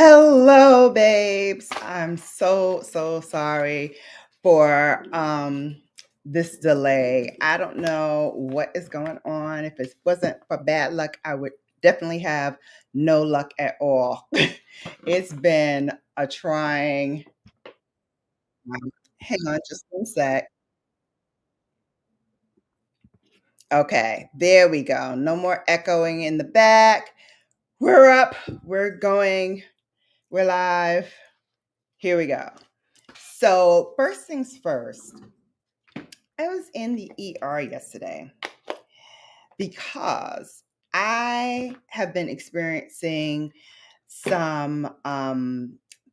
Hello, babes. I'm so sorry for this delay. I don't know what is going on. If it wasn't for bad luck, I would definitely have no luck at all. It's been a trying hang on just one sec. Okay, there we go. No more echoing in the back. We're up. We're going. We're live. Here we go. So, first things first, I was in the ER yesterday because I have been experiencing some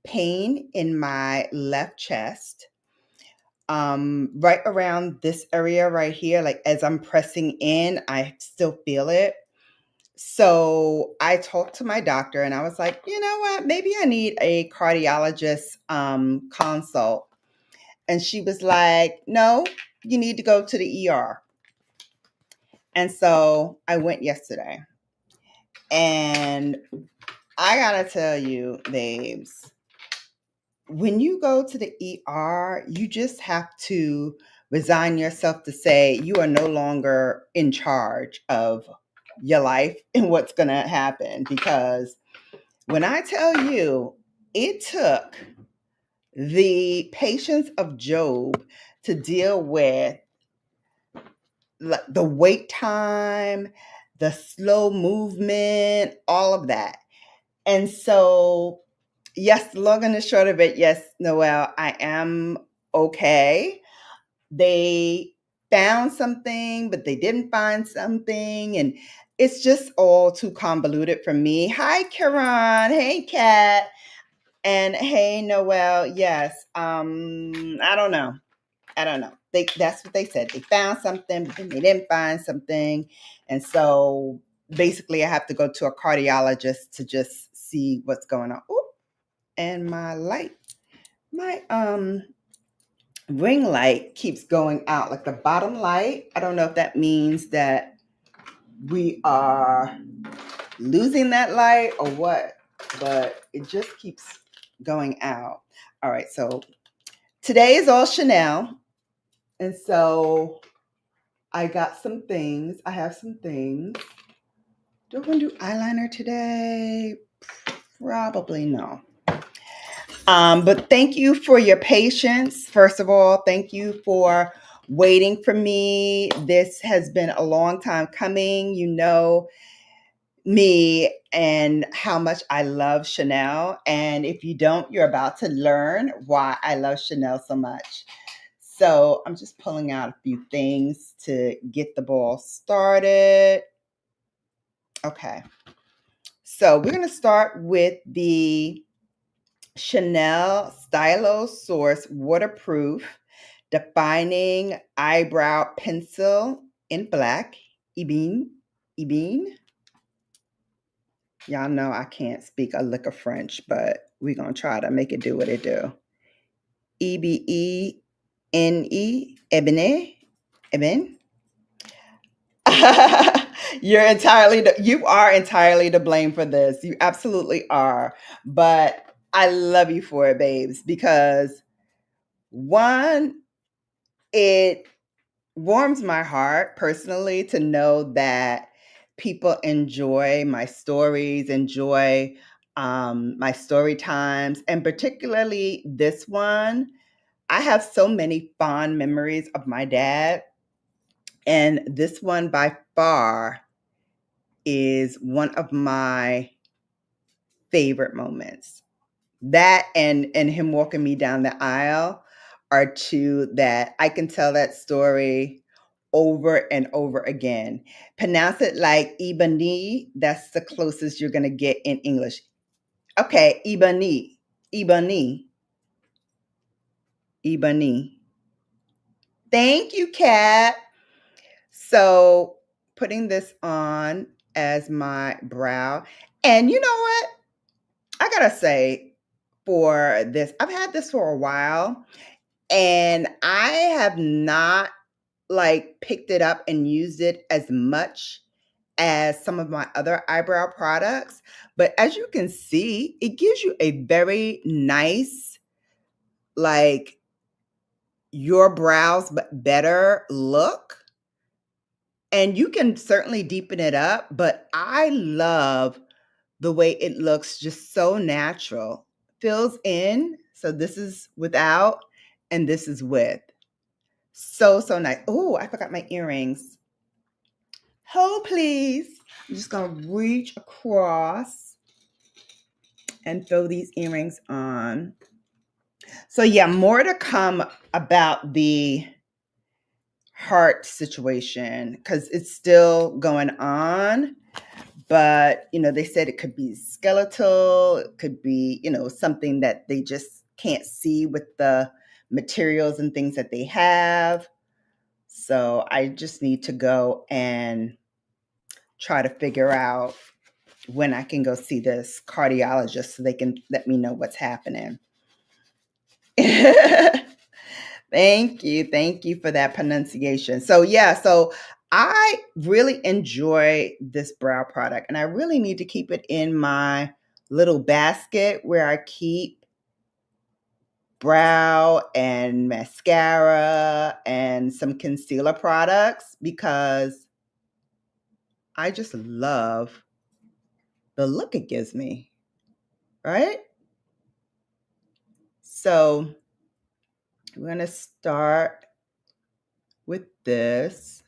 pain in my left chest, right around this area right here. Like as I'm pressing in, I still feel it. So I talked to my doctor and I was like, you know what? Maybe I need a cardiologist consult. And she was like, no, you need to go to the ER. And so I went yesterday. And I got to tell you, babes, when you go to the ER, you just have to resign yourself to say you are no longer in charge of your life and what's going to happen. Because when I tell you, it took the patience of Job to deal with the wait time, the slow movement, all of that. And so, yes, the long and the short of it, yes, Noelle, I am okay. They found something, but they didn't find something. And it's just all too convoluted for me. Hi, Karan. Hey, Kat. And hey, Noelle. Yes. I don't know. I don't know. That's what they said. They found something, but then they didn't find something. And so basically I have to go to a cardiologist to just see what's going on. Ooh, and my ring light keeps going out, like the bottom light. I don't know if that means that we are losing that light or what, but it just keeps going out. All right, so today is all Chanel. And so I got some things. I have some things. Do I want to do eyeliner today? Probably no. But thank you for your patience. First of all, thank you for waiting for me. This has been a long time coming. You know me and how much I love Chanel. And if you don't, you're about to learn why I love Chanel so much. So I'm just pulling out a few things to get the ball started. Okay. So we're going to start with the Chanel Stylo Source Waterproof Defining Eyebrow Pencil in Black. Ebene. Ebene. Y'all know I can't speak a lick of French, but we're going to try to make it do what it do. Ebene. Ebene. Ebene. You are entirely to blame for this. You absolutely are. But I love you for it, babes, because one, it warms my heart personally to know that people enjoy my stories, enjoy my story times, and particularly this one. I have so many fond memories of my dad, and this one by far is one of my favorite moments. That and him walking me down the aisle are two that I can tell that story over and over again. Pronounce it like Ebony. That's the closest you're gonna get in English. Okay, Ebony. Ebony. Ebony. Thank you, Kat. So putting this on as my brow. And you know what? I gotta say, for this, I've had this for a while, and I have not like picked it up and used it as much as some of my other eyebrow products. But as you can see, it gives you a very nice, like, your brows but better look. And you can certainly deepen it up, but I love the way it looks, just so natural. Fills in. So this is without and this is with. So, so nice. Oh, I forgot my earrings. Hold, please. I'm just going to reach across and throw these earrings on. So yeah, more to come about the heart situation because it's still going on. But, they said it could be skeletal, it could be, something that they just can't see with the materials and things that they have. So I just need to go and try to figure out when I can go see this cardiologist so they can let me know what's happening. Thank you. Thank you for that pronunciation. So yeah, so I really enjoy this brow product and I really need to keep it in my little basket where I keep brow and mascara and some concealer products because I just love the look it gives me, right? So we're going to start with this.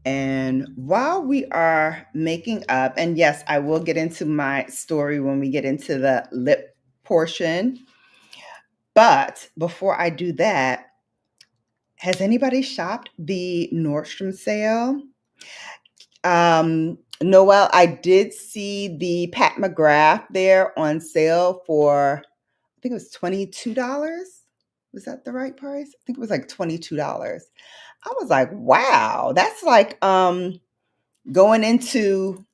And while we are making up, and yes, I will get into my story when we get into the lip portion. But before I do that, has anybody shopped the Nordstrom sale? Noelle, I did see the Pat McGrath there on sale for, I think it was $22. Was that the right price? I think it was like $22. I was like, wow, that's like going into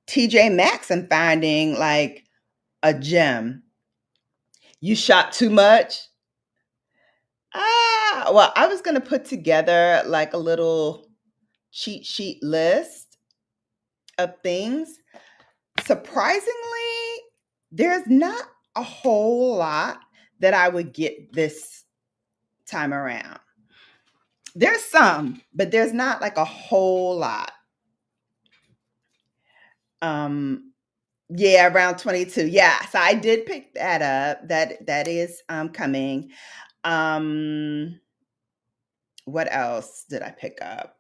TJ Maxx and finding like a gem. You shop too much? Well, I was going to put together like a little cheat sheet list of things. Surprisingly, there's not a whole lot that I would get this time around. There's some, but there's not like a whole lot. Yeah, around 22. Yeah, so I did pick that up. That is coming. What else did I pick up?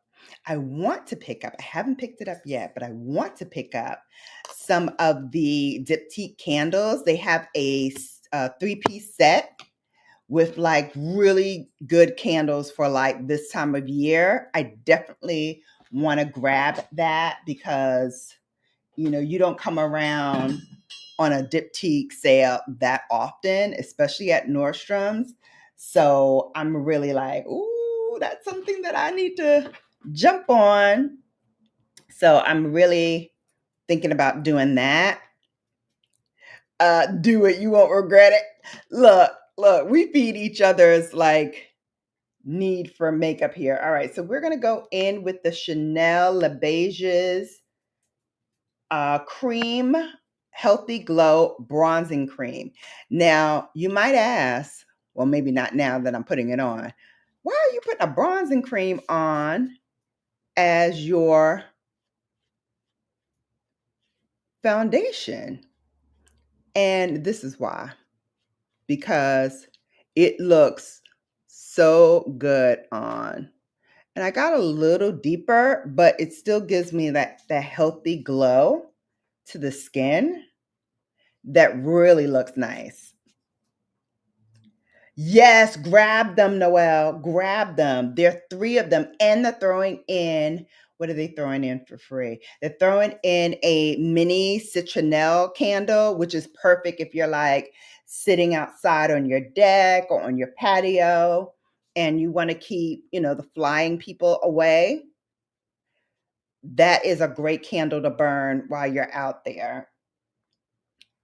I want to pick up, I haven't picked it up yet, but I want to pick up some of the Diptyque candles. They have a 3-piece set with like really good candles for like this time of year. I definitely want to grab that because you don't come around on a Diptyque sale that often, especially at Nordstrom's. So I'm really like, ooh, that's something that I need to jump on. So I'm really thinking about doing that. Do it, you won't regret it. Look, we feed each other's like need for makeup here. All right, so we're gonna go in with the Chanel Le Beiges cream healthy glow bronzing cream. Now you might ask, well, maybe not now that I'm putting it on, why are you putting a bronzing cream on as your foundation? And this is why, because it looks so good on. And I got a little deeper, but it still gives me that healthy glow to the skin that really looks nice. Yes, grab them, Noelle. Grab them. There are 3 of them, and they're throwing in. What are they throwing in for free? They're throwing in a mini citronelle candle, which is perfect if you're like sitting outside on your deck or on your patio, and you want to keep, the flying people away. That is a great candle to burn while you're out there.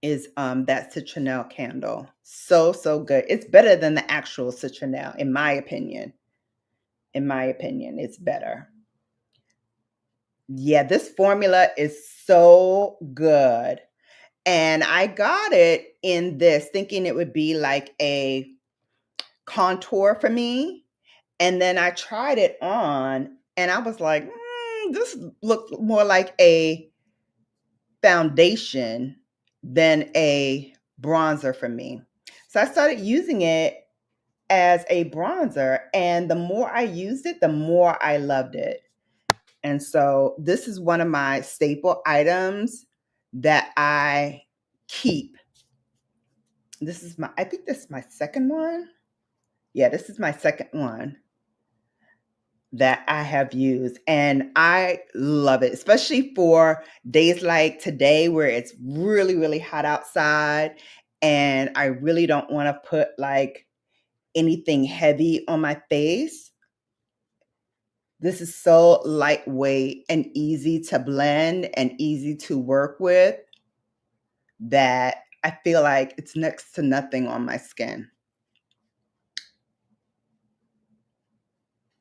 Is that citronelle candle. So, so good. It's better than the actual citronelle, in my opinion. In my opinion, it's better. Yeah, this formula is so good. And I got it in this thinking it would be like a contour for me. And then I tried it on and I was like, this looks more like a foundation than a bronzer for me. So I started using it as a bronzer. And the more I used it, the more I loved it. And so this is one of my staple items that I keep. This is I think this is my second one. Yeah, this is my second one that I have used. And I love it, especially for days like today where it's really, really hot outside. And I really don't want to put like anything heavy on my face. This is so lightweight and easy to blend and easy to work with that I feel like it's next to nothing on my skin.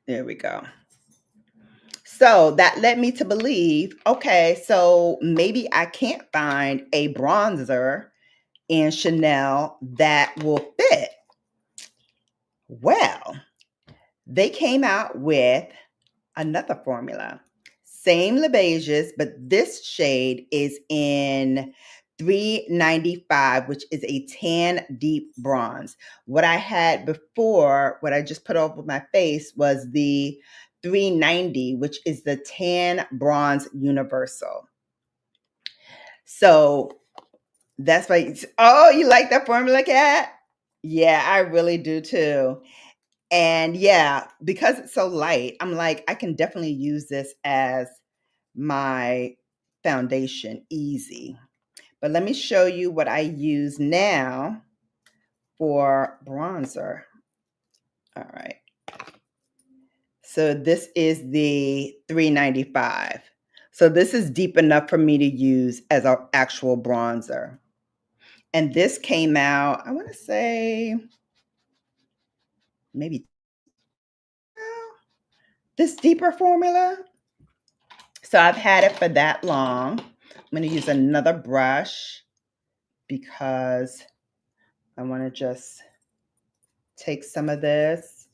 There we go. So that led me to believe, okay, so maybe I can't find a bronzer in Chanel that will fit. Well, they came out with another formula. Same LeBeiges, but this shade is in 395, which is a tan deep bronze. What I had before, what I just put over my face was the 390, which is the tan bronze universal. So that's why, oh, you like that formula, Kat? Yeah, I really do too. And yeah, because it's so light, I'm like, I can definitely use this as my foundation easy. But let me show you what I use now for bronzer. All right. So this is the 395. So this is deep enough for me to use as an actual bronzer. And this came out, I want to say maybe this deeper formula. So I've had it for that long. I'm going to use another brush because I want to just take some of this.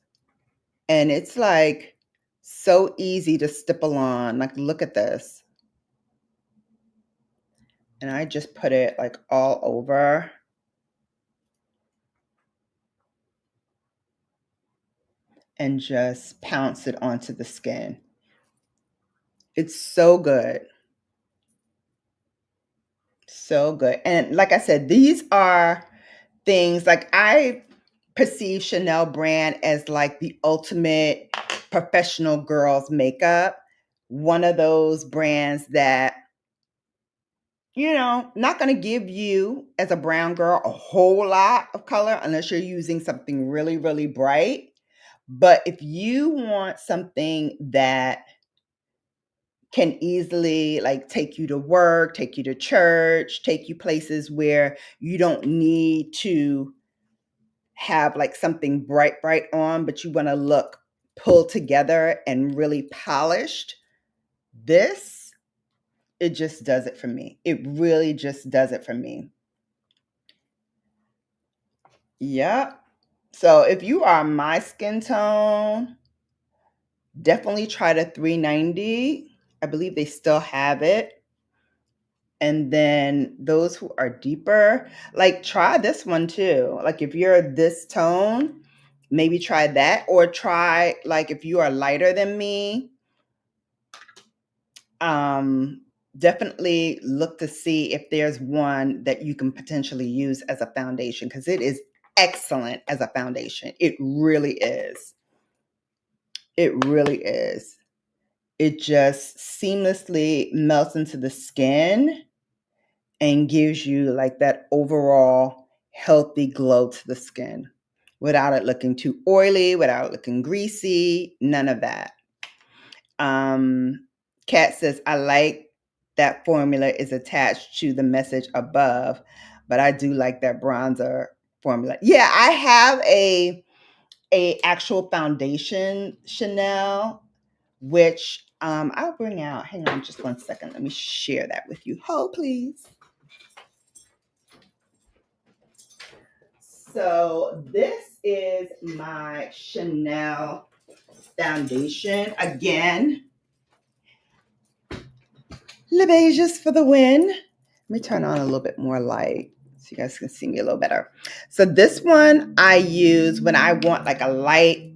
And it's like so easy to stipple on. Like, look at this. And I just put it like all over. And just pounce it onto the skin. It's so good. So good. And like I said, these are things like I perceive Chanel brand as like the ultimate professional girls makeup. One of those brands that, you know, not going to give you as a brown girl a whole lot of color unless you're using something really, really bright. But if you want something that can easily like take you to work, take you to church, take you places where you don't need to have like something bright, bright on, but you want to look pulled together and really polished, this, it just does it for me. It really just does it for me. Yep. So if you are my skin tone, definitely try the 390. I believe they still have it. And then those who are deeper, like try this one too. Like if you're this tone, maybe try that, or try like if you are lighter than me, definitely look to see if there's one that you can potentially use as a foundation because it is excellent as a foundation. It really is. It really is. It just seamlessly melts into the skin and gives you like that overall healthy glow to the skin without it looking too oily, without it looking greasy, none of that. Kat says, I like that formula is attached to the message above, but I do like that bronzer formula. Yeah, I have a actual foundation Chanel, which I'll bring out, hang on just one second. Let me share that with you. Hold, please. So this is my Chanel foundation. Again, Les Beiges for the win. Let me turn on a little bit more light so you guys can see me a little better. So this one I use when I want like a light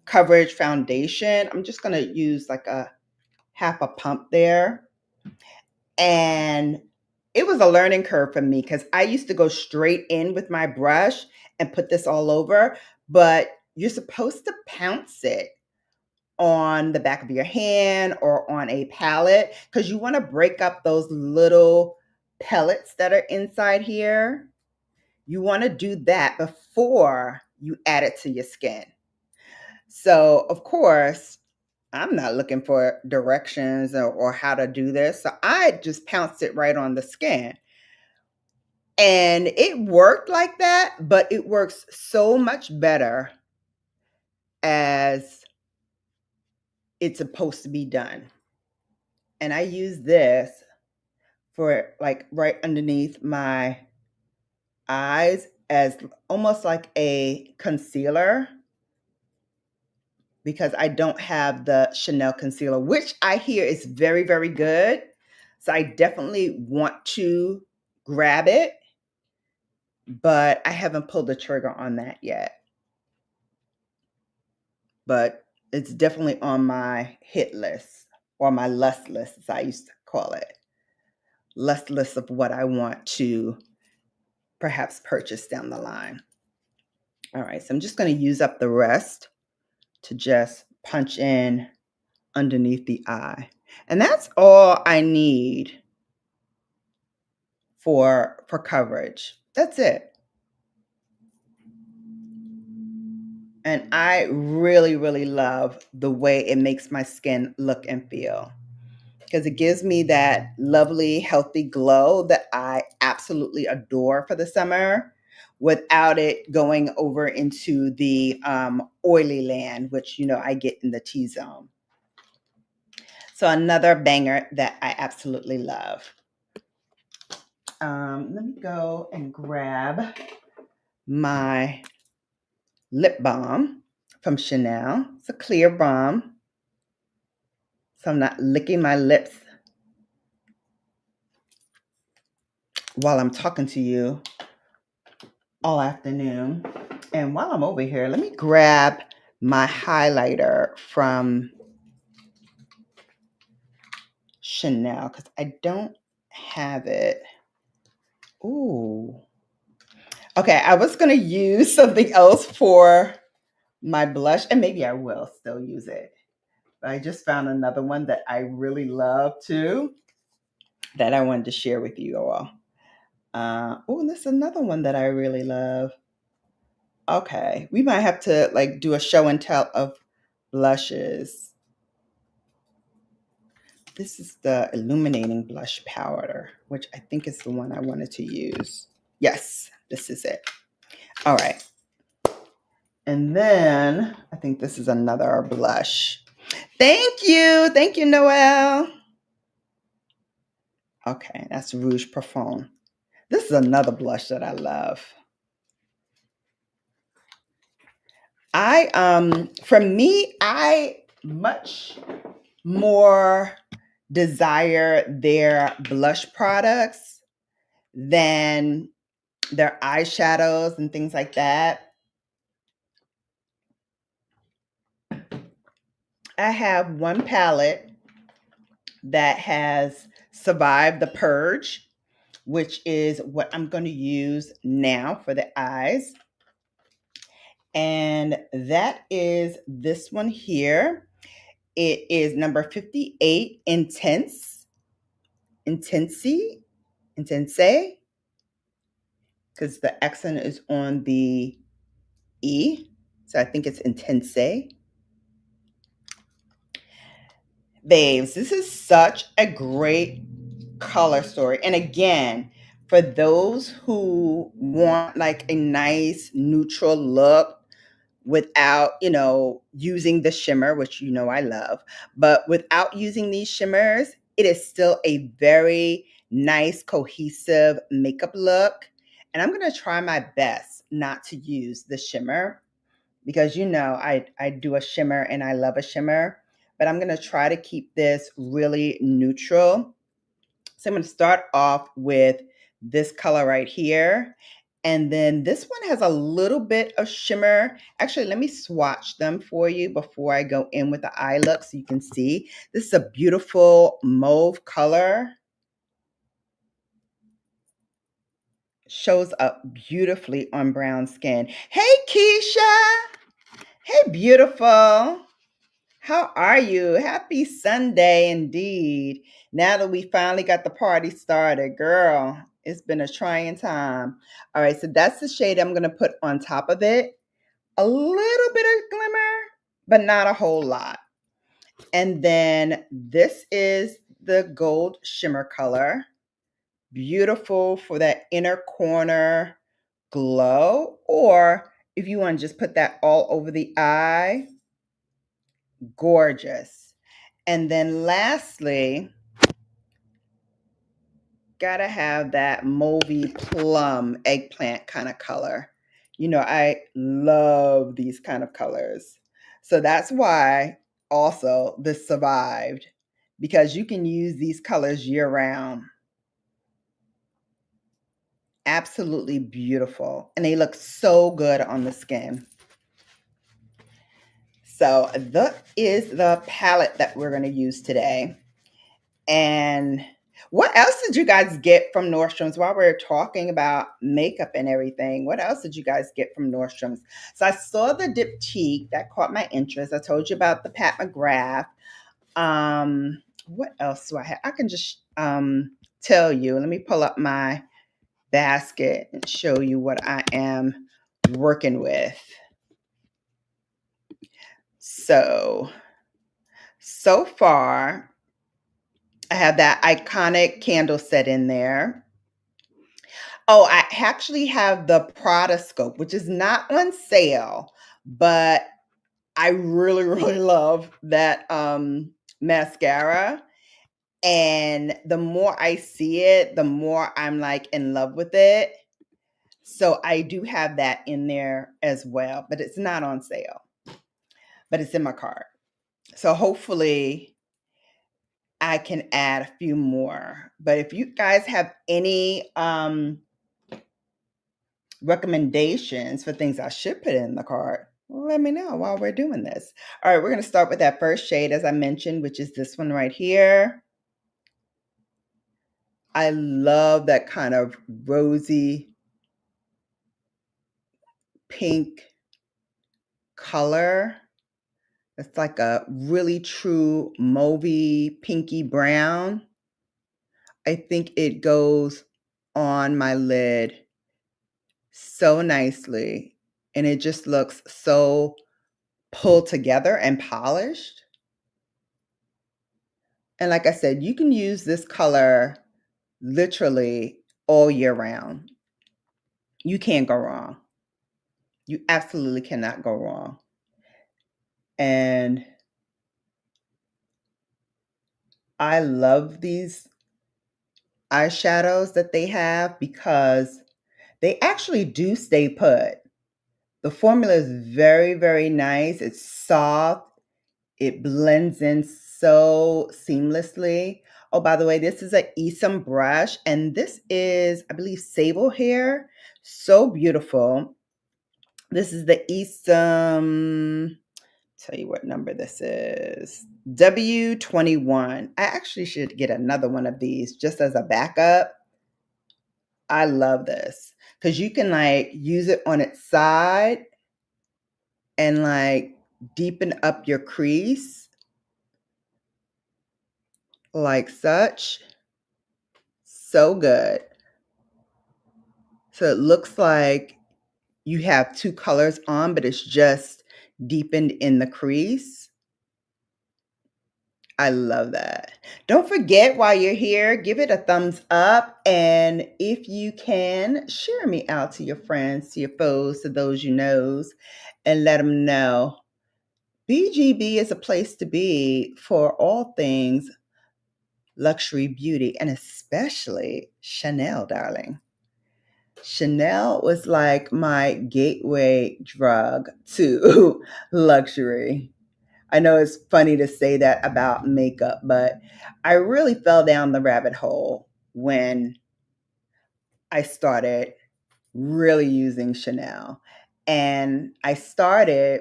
coverage foundation. I'm just going to use like a half a pump there. And it was a learning curve for me because I used to go straight in with my brush and put this all over, but you're supposed to pounce it on the back of your hand or on a palette because you want to break up those little pellets that are inside here. You want to do that before you add it to your skin. So, of course, I'm not looking for directions or how to do this. So I just pounced it right on the skin. And it worked like that, but it works so much better as it's supposed to be done. And I use this for like right underneath my eyes as almost like a concealer because I don't have the Chanel concealer, which I hear is very, very good. So I definitely want to grab it, but I haven't pulled the trigger on that yet. But it's definitely on my hit list or my lust list, as I used to call it. Lust list of what I want to perhaps purchase down the line. All right, so I'm just going to use up the rest to just punch in underneath the eye. And that's all I need for coverage. That's it. And I really, really love the way it makes my skin look and feel because it gives me that lovely, healthy glow that I absolutely adore for the summer without it going over into the oily land, which, you know, I get in the T-zone. So another banger that I absolutely love. Let me go and grab my lip balm from Chanel. It's a clear balm, so I'm not licking my lips while I'm talking to you all afternoon. And while I'm over here, let me grab my highlighter from Chanel because I don't have it. Ooh. Okay, I was going to use something else for my blush, and maybe I will still use it. But I just found another one that I really love too that I wanted to share with you all. Oh, there's another one that I really love. Okay, we might have to like do a show and tell of blushes. This is the illuminating blush powder, which I think is the one I wanted to use. Yes, this is it. All right. And then I think this is another blush. Thank you. Thank you, Noelle. Okay, that's Rouge Parfum. This is another blush that I love. For me, I much more desire their blush products than their eyeshadows and things like that. I have one palette that has survived the purge, which is what I'm going to use now for the eyes. And that is this one here. It is number 58, Intense, because the accent is on the E. So I think it's Intense. Babes, this is such a great color story. And again, for those who want like a nice neutral look without, using the shimmer, which I love. But without using these shimmers, it is still a very nice, cohesive makeup look. And I'm going to try my best not to use the shimmer because I do a shimmer and I love a shimmer, but I'm going to try to keep this really neutral. So I'm going to start off with this color right here. And then this one has a little bit of shimmer. Actually, let me swatch them for you before I go in with the eye look so you can see. This is a beautiful mauve color. Shows up beautifully on brown skin. Hey, Keisha. Hey, beautiful. How are you? Happy Sunday indeed. Now that we finally got the party started, girl, it's been a trying time. All right, so that's the shade I'm going to put on top of it. A little bit of glimmer, but not a whole lot. And then this is the gold shimmer color. Beautiful for that inner corner glow. Or if you want to just put that all over the eye, gorgeous. And then lastly, gotta have that mauvey plum eggplant kind of color. I love these kind of colors. So that's why also this survived, because you can use these colors year round. Absolutely beautiful. And they look so good on the skin. So that is the palette that we're going to use today. And what else did you guys get from Nordstrom's while we're talking about makeup and everything? What else did you guys get from Nordstrom's? So I saw the diptyque that caught my interest. I told you about the Pat McGrath. What else do I have? I can just tell you. Let me pull up my basket and show you what I am working with. So far, I have that iconic candle set in there. Oh, I actually have the Prada Scope, which is not on sale, but I really, really love that mascara. And the more I see it, the more I'm like in love with it. So I do have that in there as well, but it's not on sale, but it's in my cart. So hopefully I can add a few more. But if you guys have any recommendations for things I should put in the cart, let me know while we're doing this. All right, we're going to start with that first shade, as I mentioned, which is this one right here. I love that kind of rosy pink color. It's like a really true mauvey pinky brown. I think it goes on my lid so nicely, and it just looks so pulled together and polished. And like I said, you can use this color literally all year round. You can't go wrong. You absolutely cannot go wrong. And I love these eyeshadows that they have because they actually do stay put. The formula is very, very nice. It's soft. It blends in so seamlessly. Oh, by the way, this is a Esom brush, and this is, I believe, sable hair. So beautiful. This is the Esom, tell you what number this is, W21. I actually should get another one of these just as a backup. I love this because you can like use it on its side and like deepen up your crease like such. So good. So it looks like you have two colors on, but it's just deepened in the crease. I love that. Don't forget, while you're here, give it a thumbs up. And if you can, share me out to your friends, to your foes, to those you knows, and let them know BGB is a place to be for all things luxury beauty, and especially Chanel, darling. Chanel was like my gateway drug to luxury. I know it's funny to say that about makeup, but I really fell down the rabbit hole when I started really using Chanel. And I started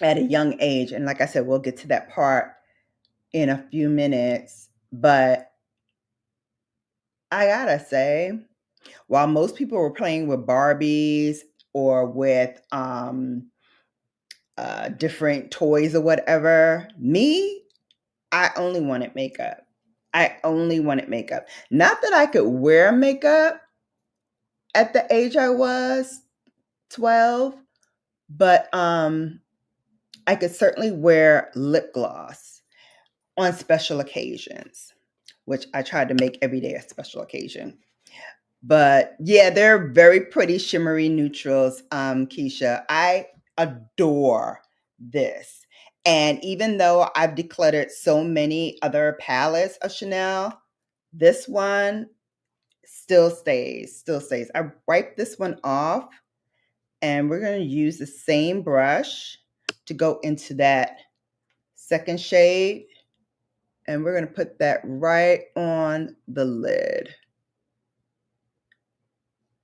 at a young age. And like I said, we'll get to that part in a few minutes. But I gotta say, while most people were playing with Barbies or with different toys or whatever, me, I only wanted makeup. I only wanted makeup. Not that I could wear makeup at the age I was 12, but I could certainly wear lip gloss on special occasions, which I tried to make every day a special occasion. But yeah, they're very pretty shimmery neutrals, Keisha. I adore this. And even though I've decluttered so many other palettes of Chanel, this one still stays, still stays. I wipe this one off, and we're going to use the same brush to go into that second shade, and we're going to put that right on the lid.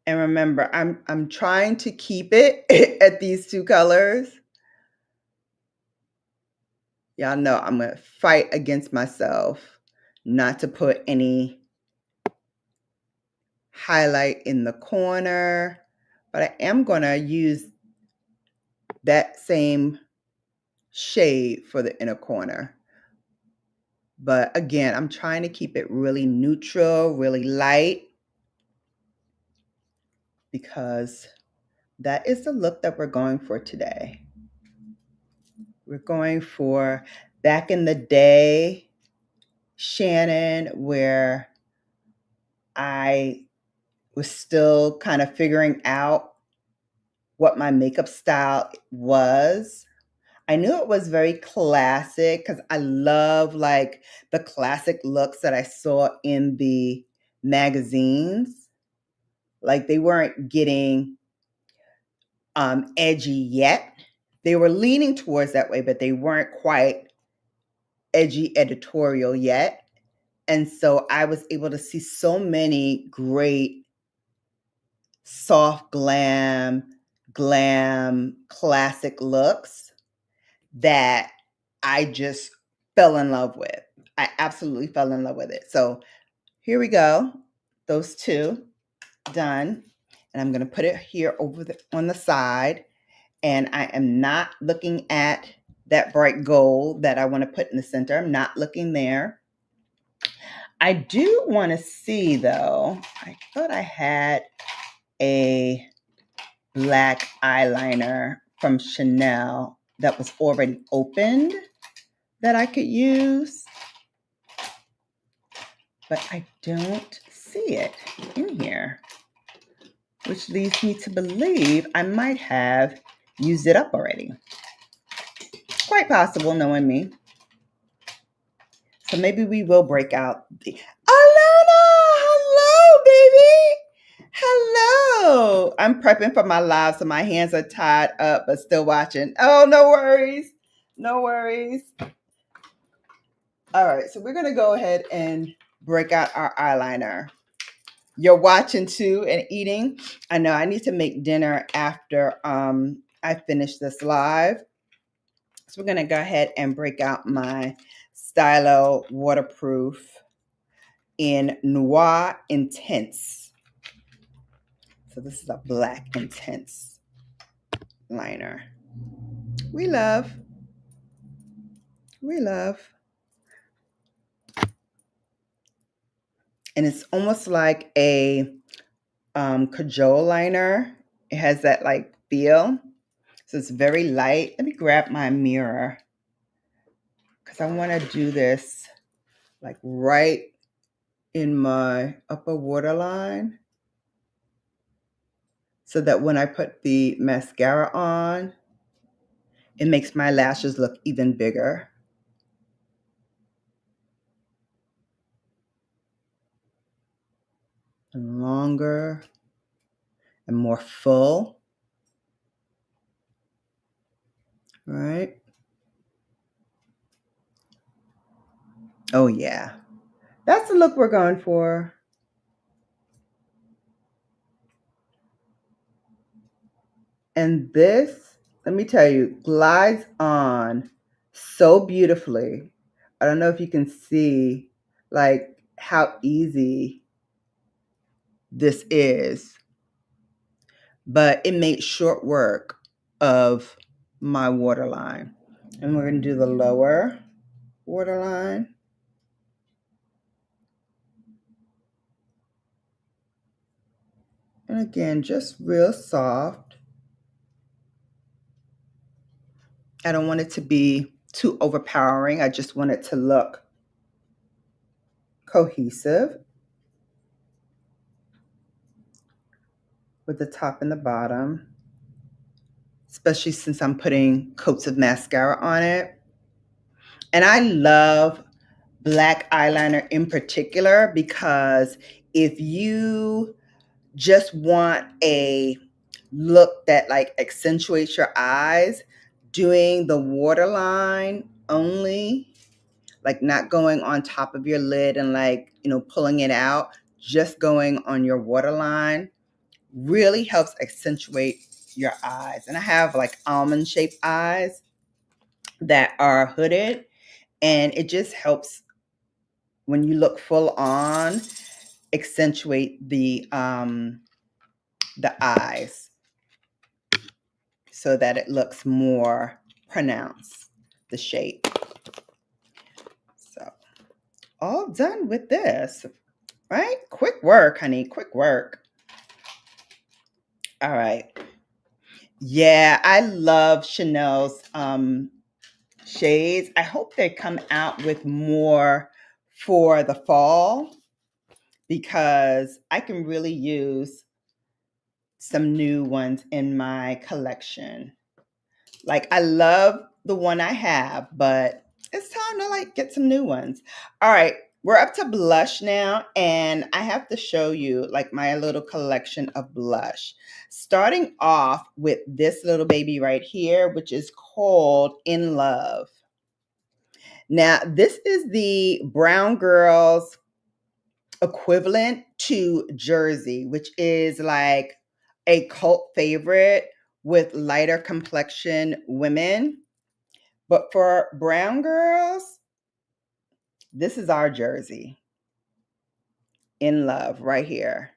And remember, I'm trying to keep it at these two colors. Y'all know I'm going to fight against myself not to put any highlight in the corner, but I am going to use that same shade for the inner corner. But again, I'm trying to keep it really neutral, really light, because that is the look that we're going for today. We're going for back in the day Shannon, where I was still kind of figuring out what my makeup style was. I knew it was very classic because I love like the classic looks that I saw in the magazines. Like they weren't getting edgy yet. They were leaning towards that way, but they weren't quite edgy editorial yet. And so I was able to see so many great soft glam, classic looks that I just fell in love with. I absolutely fell in love with it. So here we go. Those two done. And I'm going to put it here over on the side. And I am not looking at that bright gold that I want to put in the center. I'm not looking there. I do want to see, though, I thought I had a black eyeliner from Chanel that was already opened that I could use, but I don't see it in here, which leads me to believe I might have used it up already. Quite possible, knowing me. So maybe we will break out the Alana! Hello, baby! Hello! I'm prepping for my live, so my hands are tied up, but still watching. Oh, no worries. No worries. All right, so we're going to go ahead and break out our eyeliner. You're watching too and eating. I know I need to make dinner after I finish this live. So we're going to go ahead and break out my Stylo Waterproof in Noir Intense. So this is a black intense liner. We love. We love. And it's almost like a cajole liner. It has that like feel. So it's very light. Let me grab my mirror, because because I want to do this like right in my upper waterline so that when I put the mascara on, it makes my lashes look even bigger. And longer and more full, right? Oh yeah, that's the look we're going for. And this, let me tell you, glides on so beautifully. I don't know if you can see like how easy this is, but it made short work of my waterline. And we're going to do the lower waterline. And again, just real soft. I don't want it to be too overpowering. I just want it to look cohesive with the top and the bottom, especially since I'm putting coats of mascara on it. And I love black eyeliner in particular because if you just want a look that like accentuates your eyes, doing the waterline only, like not going on top of your lid and like, you know, pulling it out, just going on your waterline really helps accentuate your eyes. And I have like almond shaped eyes that are hooded, and it just helps when you look full on accentuate the eyes so that it looks more pronounced, the shape. So all done with this, right? Quick work, honey, quick work. All right. Yeah, I love Chanel's shades. I hope they come out with more for the fall because I can really use some new ones in my collection. Like I love the one I have, but it's time to like get some new ones. All right, we're up to blush now, and I have to show you like my little collection of blush. Starting off with this little baby right here, which is called In Love. Now, this is the Brown Girls equivalent to Jersey, which is like a cult favorite with lighter complexion women. But for brown girls, this is our Jersey. In Love right here.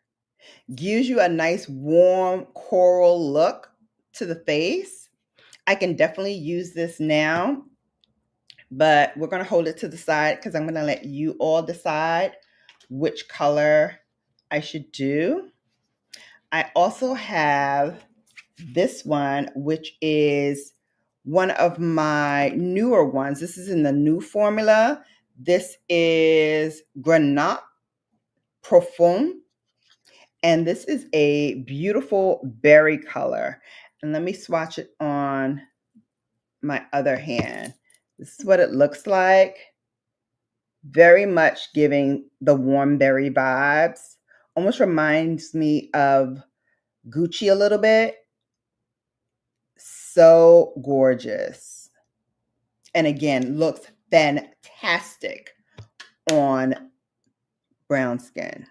Gives you a nice warm coral look to the face. I can definitely use this now, but we're going to hold it to the side because I'm going to let you all decide which color I should do. I also have this one, which is one of my newer ones. This is in the new formula. This is Granat Profond, and this is a beautiful berry color. And let me swatch it on my other hand. This is what it looks like. Very much giving the warm berry vibes. Almost reminds me of Gucci a little bit. So gorgeous. And again, looks fantastic on brown skin.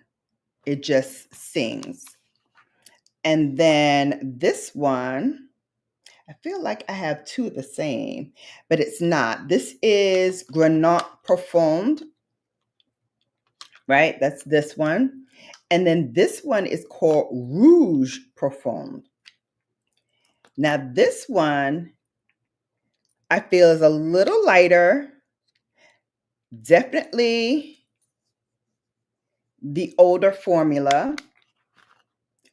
It just sings. And then this one, I feel like I have two of the same, but it's not. This is Granat Profond, right? That's this one. And then this one is called Rouge Profond. Now this one I feel is a little lighter, definitely the older formula,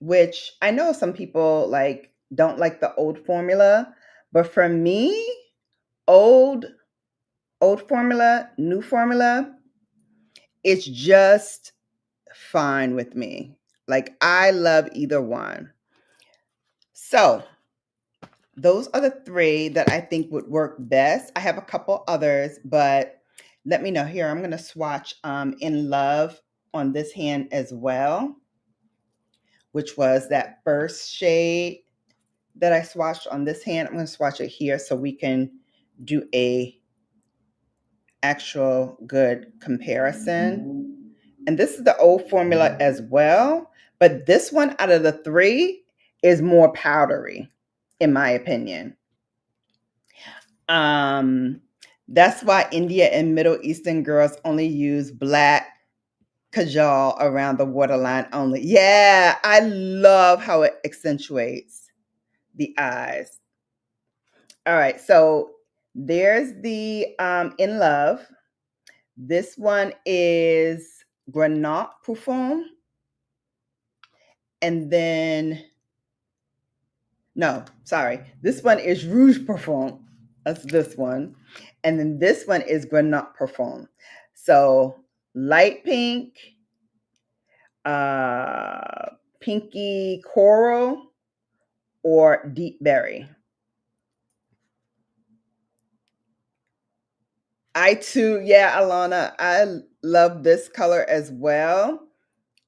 which I know some people like don't like the old formula, but for me, old Old formula, new formula, it's just fine with me. Like, I love either one. So those are the three that I think would work best. I have a couple others, but let me know. Here, I'm going to swatch In Love on this hand as well, which was that first shade that I swatched on this hand. I'm going to swatch it here so we can do a actual good comparison. And this is the old formula as well, but this one out of the three is more powdery, in my opinion. That's why India and Middle Eastern girls only use black kajal around the waterline only. Yeah, I love how it accentuates the eyes. All right, so there's the In Love. This one is Grenat Parfum. And then, no, sorry. This one is Rouge Parfum. That's this one. And then this one is Grenat Parfum. So light pink, pinky coral, or deep berry. I too, yeah, Alana, I love this color as well.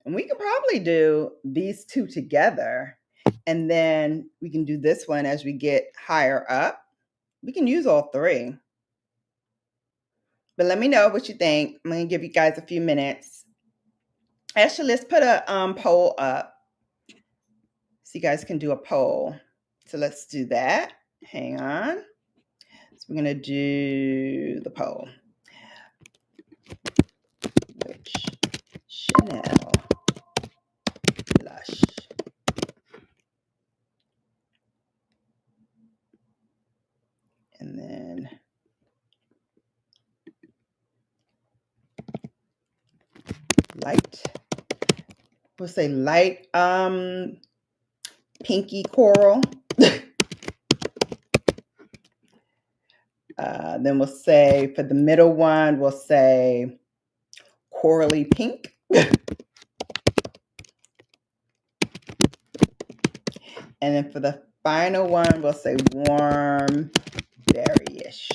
And we could probably do these two together. And then we can do this one as we get higher up. We can use all three. But let me know what you think. I'm going to give you guys a few minutes. Actually, let's put a poll up so you guys can do a poll. So let's do that. Hang on. So we're going to do the poll. Which Chanel blush and then light, we'll say light pinky coral. Then we'll say for the middle one, we'll say corally pink. And then for the final one, we'll say warm berry-ish.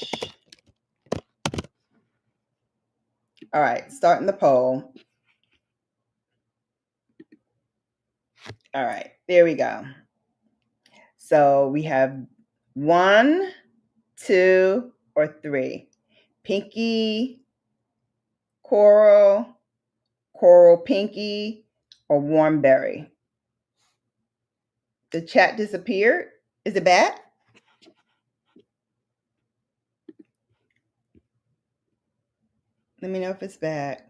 All right, starting the poll. All right, there we go. So we have 1, 2, or 3. Pinky, coral, coral pinky, or warm berry. The chat disappeared. Is it back? Let me know if it's back.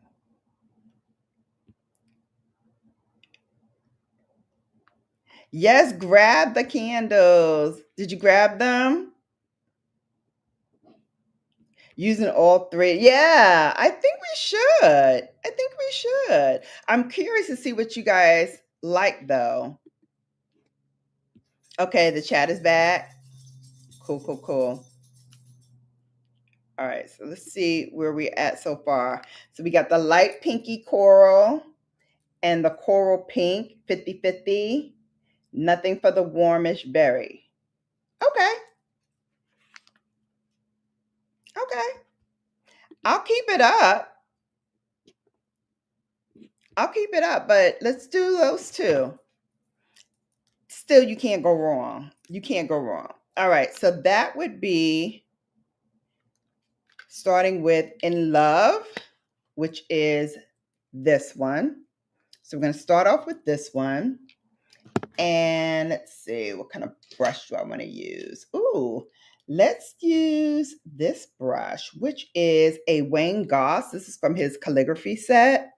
Yes, grab the candles. Did you grab them? Using all three. Yeah, I think we should. I think we should. I'm curious to see what you guys like, though. Okay, the chat is back. Cool, cool, cool. All right, so let's see where we're at so far. So we got the light pinky coral and the coral pink, 50-50. Nothing for the warmish berry. Okay. Okay. I'll keep it up. I'll keep it up, but let's do those two. Still, you can't go wrong. You can't go wrong. All right, so that would be starting with In Love, which is this one. So we're going to start off with this one. And let's see, what kind of brush do I want to use? Ooh, let's use this brush, which is a Wayne Goss. This is from his calligraphy set.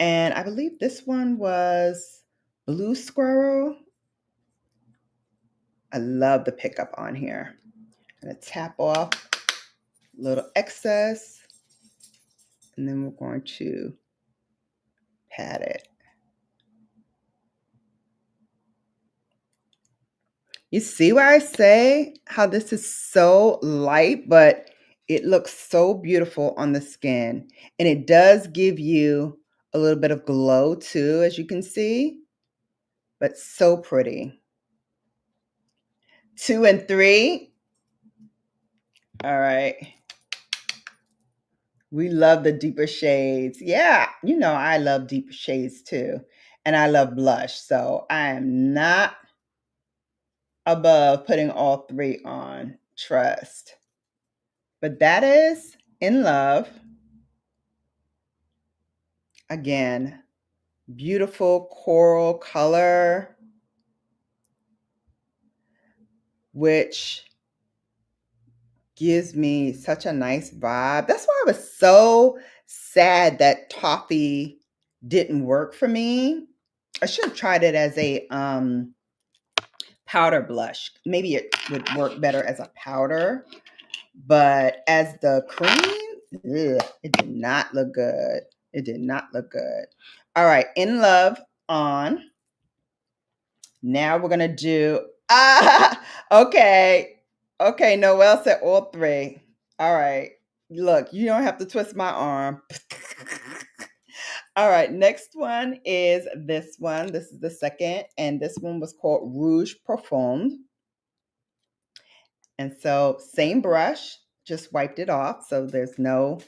And I believe this one was Blue Squirrel. I love the pickup on here. I'm going to tap off a little excess. And then we're going to pat it. You see why I say how this is so light, but It looks so beautiful on the skin. And it does give you a little bit of glow too, as you can see, but so pretty. 2 and 3. All right. We love the deeper shades. Yeah, you know I love deeper shades too. And I love blush. So I am not above putting all 3 on. Trust. But that is In Love. Again, beautiful coral color, which gives me such a nice vibe. That's why I was so sad that toffee didn't work for me. I should have tried it as a powder blush. Maybe it would work better as a powder, but as the cream, it did not look good. It did not look good. All right, In Love on. Now we're gonna do okay. Okay, Noelle said all 3. All right. Look, you don't have to twist my arm. All right, next one is this one. This is the second, and this one was called Rouge Profonde. And so same brush, just wiped it off so there's no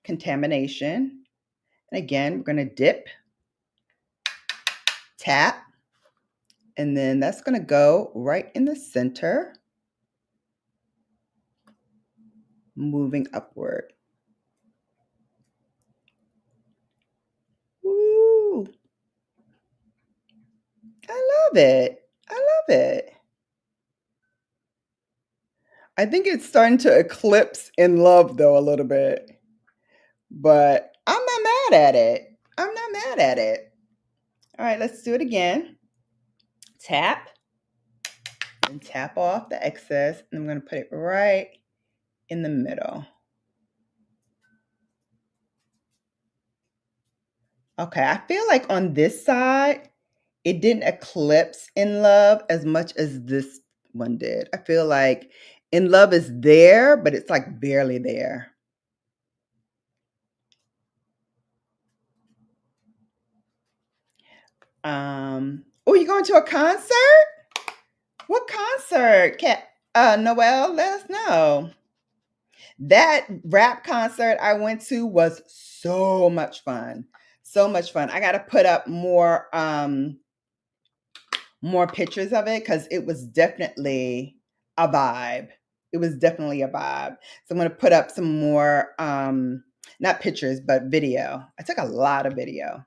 contamination. And again, we're gonna dip, tap, and then that's gonna go right in the center, moving upward. Woo! I love it. I love it. I think it's starting to eclipse In Love though a little bit, but I'm not mad at it. I'm not mad at it. All right, let's do it again. Tap and tap off the excess, and I'm going to put it right in the middle. Okay, I feel like on this side, it didn't eclipse In Love as much as this one did. I feel like In Love is there, but it's like barely there. Oh, you going to a concert? What concert? Noelle, let us know. That rap concert I went to was so much fun. So much fun. I got to put up more pictures of it because it was definitely a vibe. It was definitely a vibe. So I'm going to put up some more not pictures but video. I took a lot of video.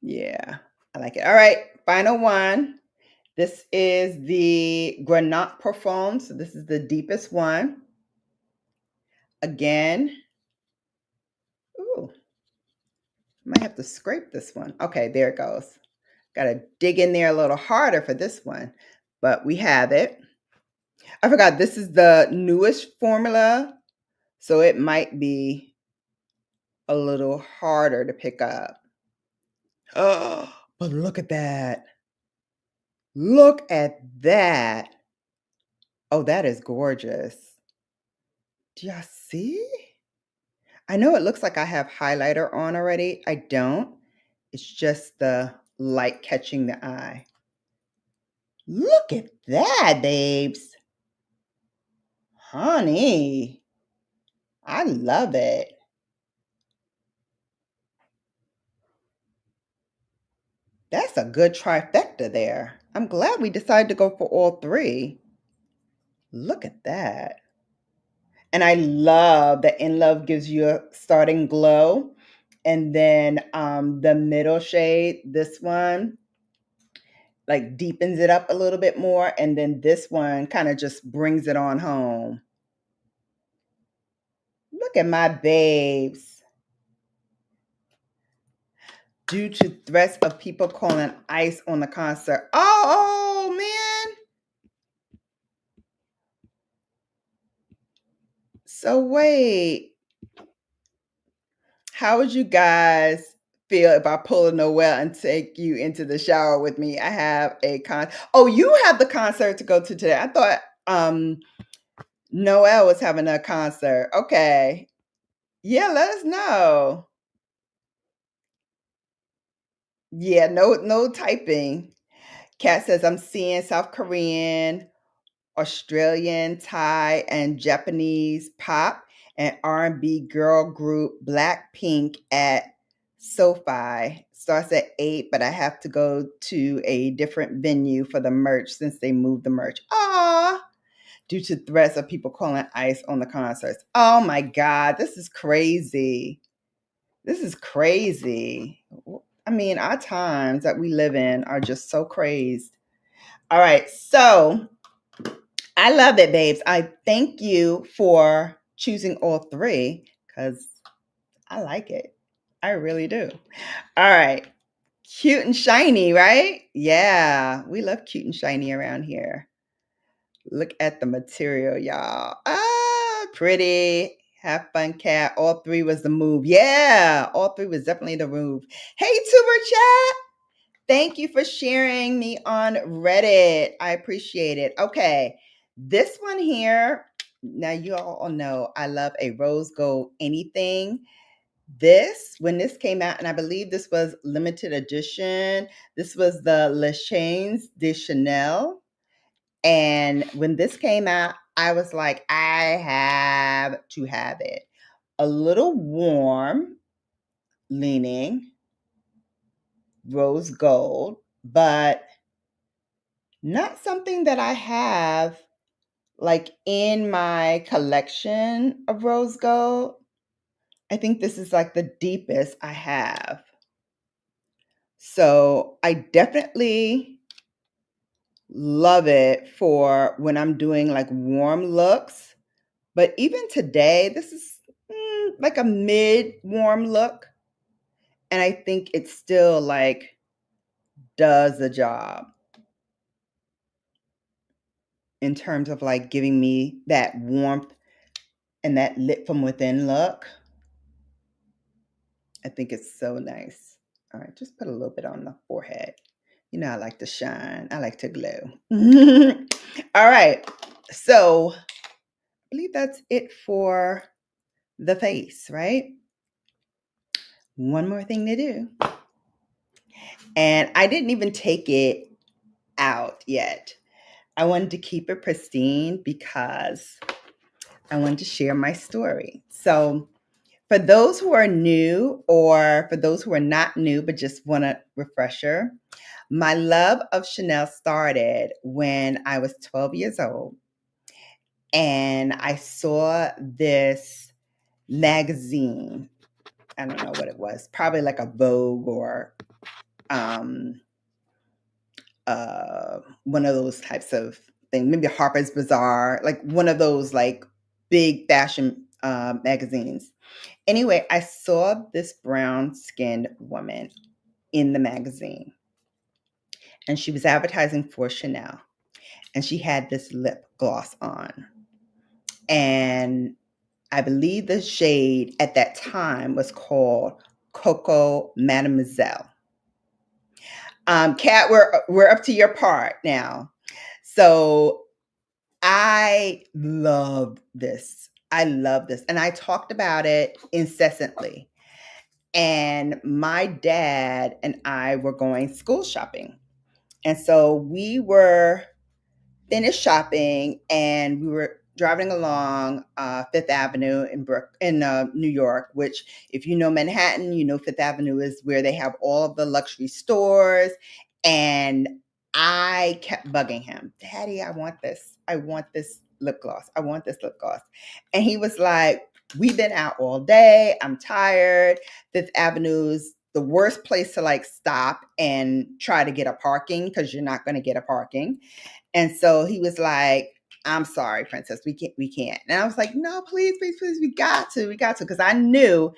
Yeah, I like it. All right, final one. This is the Granat Profonde. So this is the deepest one. Again, ooh, might have to scrape this one. Okay, there it goes. Got to dig in there a little harder for this one, but we have it. I forgot this is the newest formula, so it might be a little harder to pick up. Oh, but look at that. Look at that. Oh, that is gorgeous. Do y'all see? I know it looks like I have highlighter on already. I don't. It's just the light catching the eye. Look at that, babes. Honey, I love it. That's a good trifecta there. I'm glad we decided to go for all 3. Look at that. And I love that In Love gives you a starting glow. And then the middle shade, this one, like deepens it up a little bit more. And then this one kind of just brings it on home. Look at my babes. Due to threats of people calling ICE on the concert. Oh, man. So wait. How would you guys feel if I pull a Noel and take you into the shower with me. I have a Oh, you have the concert to go to today. I thought Noel was having a concert. Okay. Yeah, let us know. Yeah, no typing. Kat says I'm seeing South Korean, Australian, Thai, and Japanese pop and R&B girl group Blackpink at SoFi. Starts at 8, but I have to go to a different venue for the merch since they moved the merch. Ah, due to threats of people calling ICE on the concerts. Oh my God, this is crazy. This is crazy. I mean, our times that we live in are just so crazed. All right, so I love it, babes. I thank you for choosing all three because I like it. I really do. All right. Cute and shiny, right? Yeah, we love cute and shiny around here. Look at the material, y'all. Ah, pretty. Have fun, cat. All three was the move. Yeah, all three was definitely the move. Hey, Tuber Chat. Thank you for sharing me on Reddit. I appreciate it. Okay, this one here. Now, you all know I love a rose gold anything. When this came out, and I believe this was limited edition, this was the Les Chains de Chanel. And when this came out, I was like, I have to have it. A little warm leaning, rose gold, but not something that I have like in my collection of rose gold. I think this is like the deepest I have. So I definitely love it for when I'm doing like warm looks. But even today, this is like a mid warm look. And I think it still like does the job in terms of like giving me that warmth and that lit from within look. I think it's so nice. All right, just put a little bit on the forehead. You know, I like to shine. I like to glow. All right. So I believe that's it for the face, right? One more thing to do. And I didn't even take it out yet. I wanted to keep it pristine because I wanted to share my story. So for those who are new, or for those who are not new but just want a refresher, my love of Chanel started when I was 12 years old. And I saw this magazine. I don't know what it was, probably like a Vogue or one of those types of things, maybe Harper's Bazaar, like one of those like big fashion magazines. Anyway, I saw this brown-skinned woman in the magazine, and she was advertising for Chanel, and she had this lip gloss on. And I believe the shade at that time was called Coco Mademoiselle. Kat, we're up to your part now. So I love this. I love this. And I talked about it incessantly. And my dad and I were going school shopping. And so we were finished shopping and we were driving along Fifth Avenue in New York, which if you know Manhattan, you know Fifth Avenue is where they have all of the luxury stores. And I kept bugging him, Daddy, I want this. I want this lip gloss. I want this lip gloss. And he was like, we've been out all day. I'm tired. Fifth Avenue's the worst place to like stop and try to get a parking because you're not going to get a parking. And so he was like, I'm sorry, princess, we can't. And I was like, no, please, please, please, we got to. Because I knew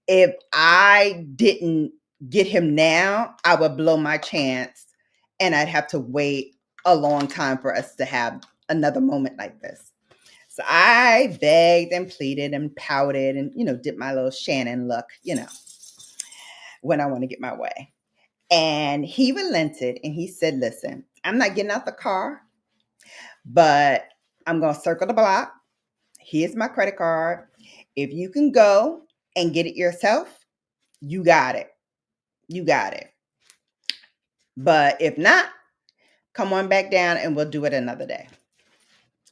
if I didn't get him now, I would blow my chance and I'd have to wait a long time for us to have another moment like this. So I begged and pleaded and pouted and, did my little Shannon look. when I want to get my way. And he relented and he said, listen, I'm not getting out the car, but I'm going to circle the block. Here's my credit card. If you can go and get it yourself, you got it. You got it. But if not, come on back down and we'll do it another day.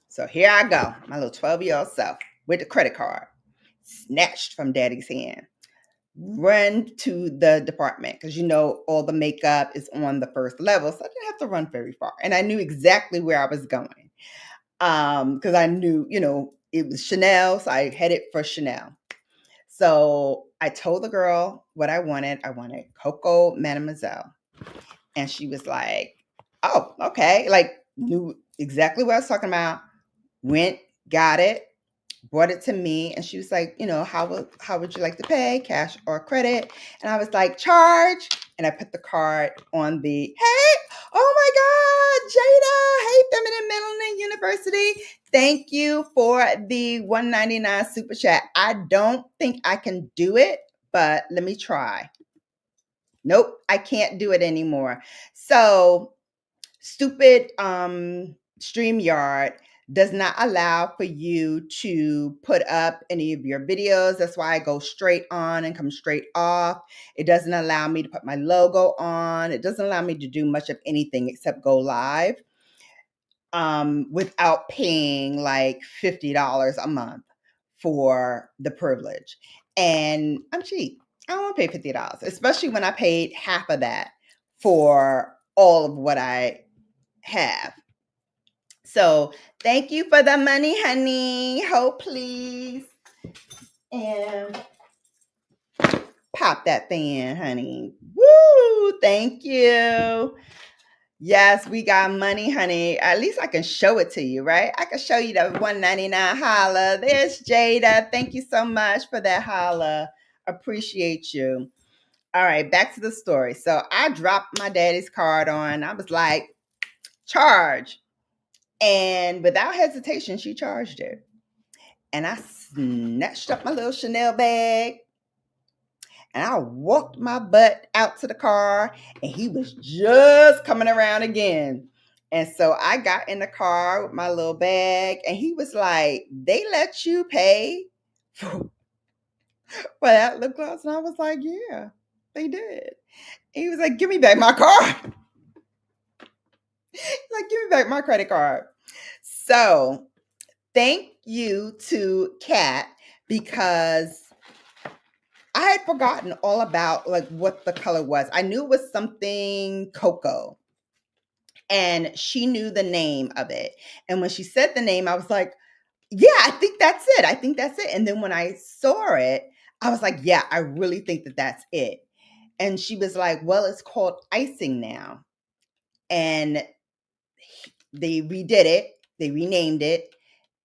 So here I go, my little 12-year-old self with the credit card snatched from daddy's hand. Run to the department because all the makeup is on the first level, so I didn't have to run very far, and I knew exactly where I was going because I knew it was Chanel, so I headed for Chanel. So I told the girl what I wanted. I wanted Coco Mademoiselle, and she was like, "Oh, okay," like knew exactly what I was talking about. Went, got it, brought it to me, and she was like, how would you like to pay, cash or credit? And I was like, charge. And I put the card on the, hey, oh my God, Jada, hey, Feminine Melanin University. Thank you for the $1.99 super chat. I don't think I can do it, but let me try. Nope, I can't do it anymore. So stupid StreamYard does not allow for you to put up any of your videos. That's why I go straight on and come straight off. It doesn't allow me to put my logo on. It doesn't allow me to do much of anything except go live without paying like $50 a month for the privilege. And I'm cheap. I don't want to pay $50, especially when I paid half of that for all of what I have. So thank you for the money, honey. Hold, please. And pop that fan, honey. Woo! Thank you. Yes, we got money, honey. At least I can show it to you, right? I can show you the $1.99 holla. There's Jada. Thank you so much for that holla. Appreciate you. All right, back to the story. So I dropped my daddy's card on. I was like, charge. And without hesitation, she charged it. And I snatched up my little Chanel bag and I walked my butt out to the car, and he was just coming around again. And so I got in the car with my little bag, and he was like, they let you pay for that lip gloss? And I was like, yeah, they did. And he was like, give me back my card. Like, give me back my credit card. So thank you to Kat, because I had forgotten all about like what the color was. I knew it was something Coco, and she knew the name of it. And when she said the name, I was like, yeah, I think that's it. I think that's it. And then when I saw it, I was like, yeah, I really think that that's it. And she was like, well, it's called icing now. And they redid it. They renamed it.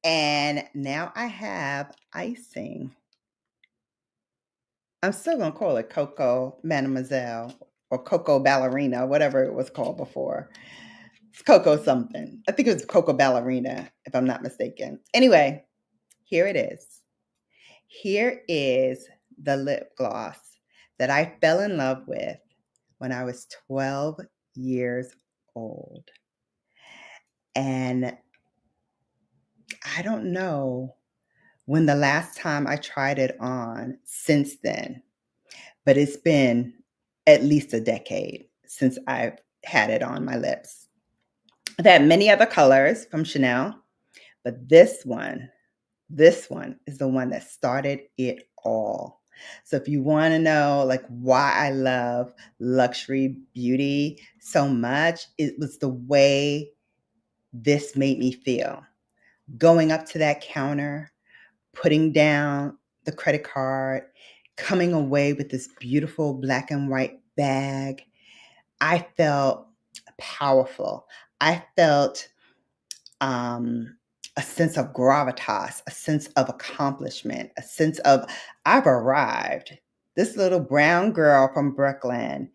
And now I have icing. I'm still going to call it Coco Mademoiselle or Coco Ballerina, whatever it was called before. It's Coco something. I think it was Coco Ballerina, if I'm not mistaken. Anyway, here it is. Here is the lip gloss that I fell in love with when I was 12 years old. And I don't know when the last time I tried it on since then, but it's been at least a decade since I've had it on my lips. I've had many other colors from Chanel, but this one is the one that started it all. So if you want to know like why I love luxury beauty so much, it was the way this made me feel. Going up to that counter, putting down the credit card, coming away with this beautiful black and white bag. I felt powerful. I felt a sense of gravitas, a sense of accomplishment, a sense of I've arrived. This little brown girl from Brooklyn,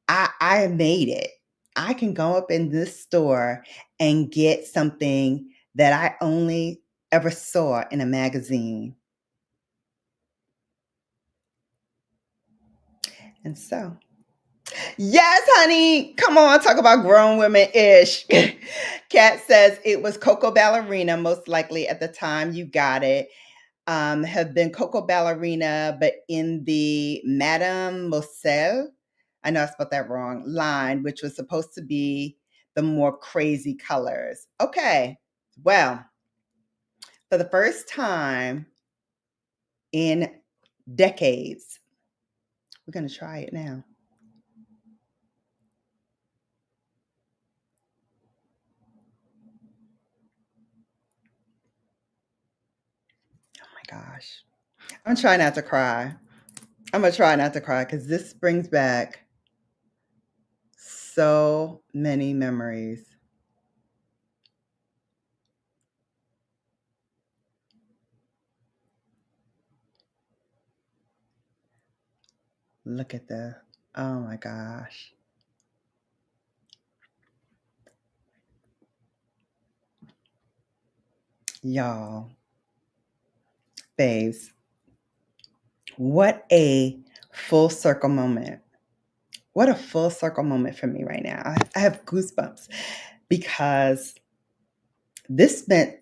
I made it. I can go up in this store and get something that I only ever saw in a magazine. And so, yes, honey. Come on, talk about grown women ish. Kat says it was Coco Ballerina, most likely at the time you got it. Have been Coco Ballerina, but in the Madame Moselle, I know I spelled that wrong, line, which was supposed to be the more crazy colors. Okay, well, for the first time in decades, we're going to try it now. Oh my gosh. I'm trying not to cry. I'm going to try not to cry because this brings back so many memories. Look at this. Oh my gosh. Y'all, babes, what a full circle moment. What a full circle moment for me right now. I have goosebumps because this meant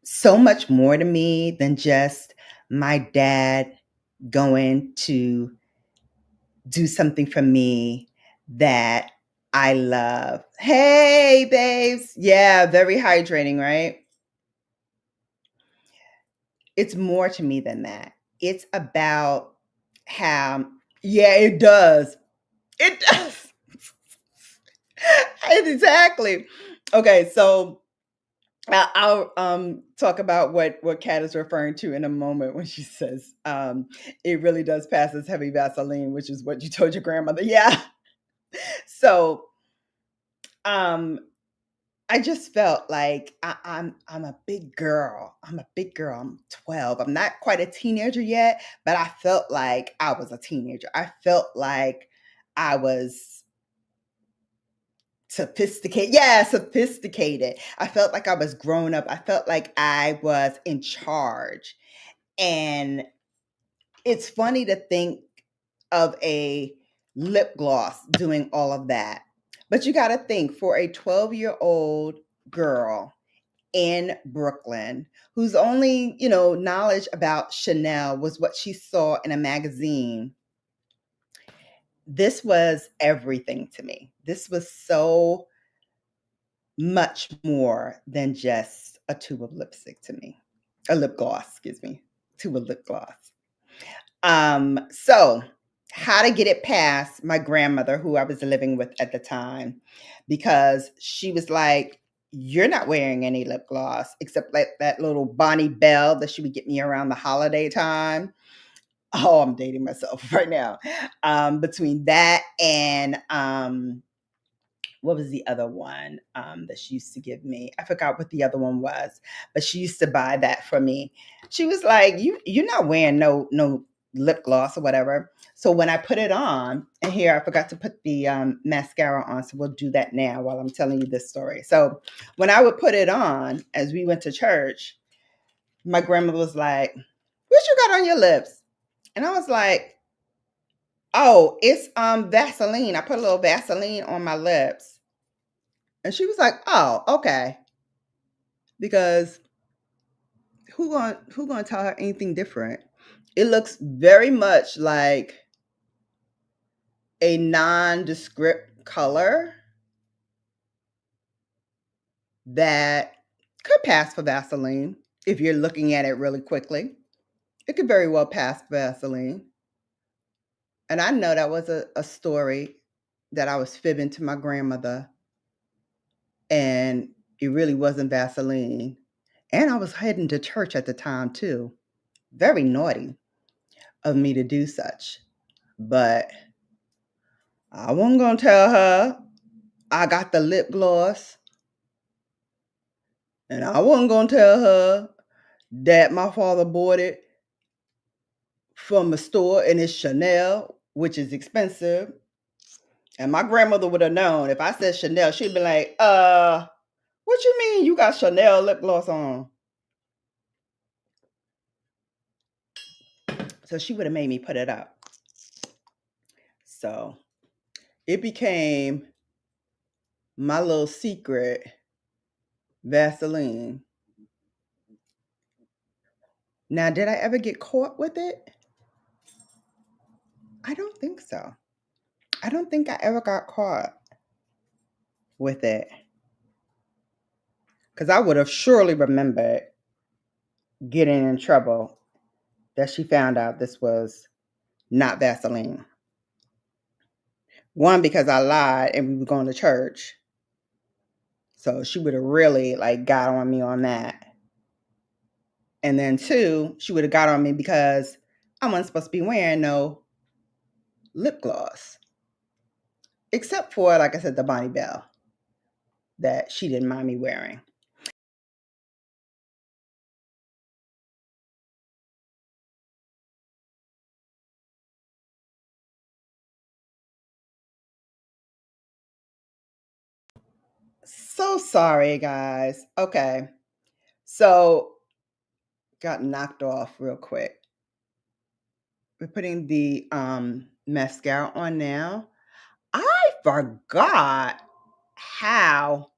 so much more to me than just my dad going to do something for me that I love. Hey, babes. Yeah, very hydrating, right? It's more to me than that. It's about how, yeah, it does. It does. Exactly. Okay, so I'll talk about what Kat is referring to in a moment when she says it really does pass as heavy Vaseline, which is what you told your grandmother. Yeah. So um I just felt like I'm a big girl. I'm a big girl. I'm 12. I'm not quite a teenager yet, but I felt like I was a teenager. I felt like I was sophisticated. Yeah, sophisticated. I felt like I was grown up. I felt like I was in charge. And it's funny to think of a lip gloss doing all of that. But you got to think for a 12-year-old girl in Brooklyn whose only, knowledge about Chanel was what she saw in a magazine. This was everything to me. This was so much more than just a tube of lipstick to me. A lip gloss, excuse me. Tube of lip gloss. So how to get it past my grandmother, who I was living with at the time, because she was like, "You're not wearing any lip gloss except like that little Bonnie Bell that she would get me around the holiday time." Oh, I'm dating myself right now. Between that and what was the other one that she used to give me? I forgot what the other one was, but she used to buy that for me. She was like, You're not wearing no lip gloss or whatever." So when I put it on, and here I forgot to put the mascara on, so we'll do that now while I'm telling you this story. So when I would put it on as we went to church, my grandmother was like, "What you got on your lips?" And I was like, "Oh, it's Vaseline. I put a little Vaseline on my lips." And she was like, "Oh, okay." Because who gonna tell her anything different? It looks very much like a nondescript color that could pass for Vaseline if you're looking at it really quickly. It could very well pass for Vaseline. And I know that was a story that I was fibbing to my grandmother, and it really wasn't Vaseline. And I was heading to church at the time too. Very naughty of me to do such. But I wasn't gonna tell her I got the lip gloss, and I wasn't gonna tell her that my father bought it from a store and it's Chanel, which is expensive. And my grandmother would have known if I said Chanel, she'd be like, what you mean you got Chanel lip gloss on? So she would have made me put it up. So it became my little secret Vaseline. Now, did I ever get caught with it? I don't think so. I don't think I ever got caught with it. Because I would have surely remembered getting in trouble that she found out this was not Vaseline. One, because I lied and we were going to church. So she would have really like got on me on that. And then two, she would have got on me because I wasn't supposed to be wearing no lip gloss. Except for, like I said, the Bonnie Bell that she didn't mind me wearing. So sorry, guys. Okay. So got knocked off real quick. We're putting the mascara on now. I forgot how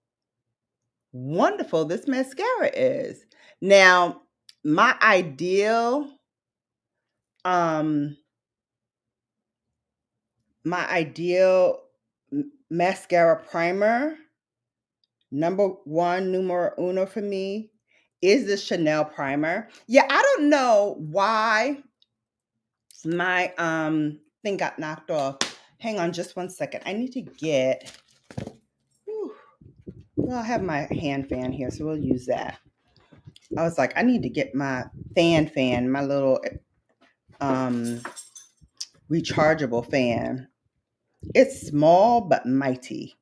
wonderful this mascara is. Now, my ideal um my ideal mascara primer, number one, numero uno for me, is the Chanel primer. Yeah, I don't know why my thing got knocked off. Hang on just one second. I need to get well, I have my hand fan here, so we'll use that. I was like, I need to get my fan, my little rechargeable fan. It's small but mighty.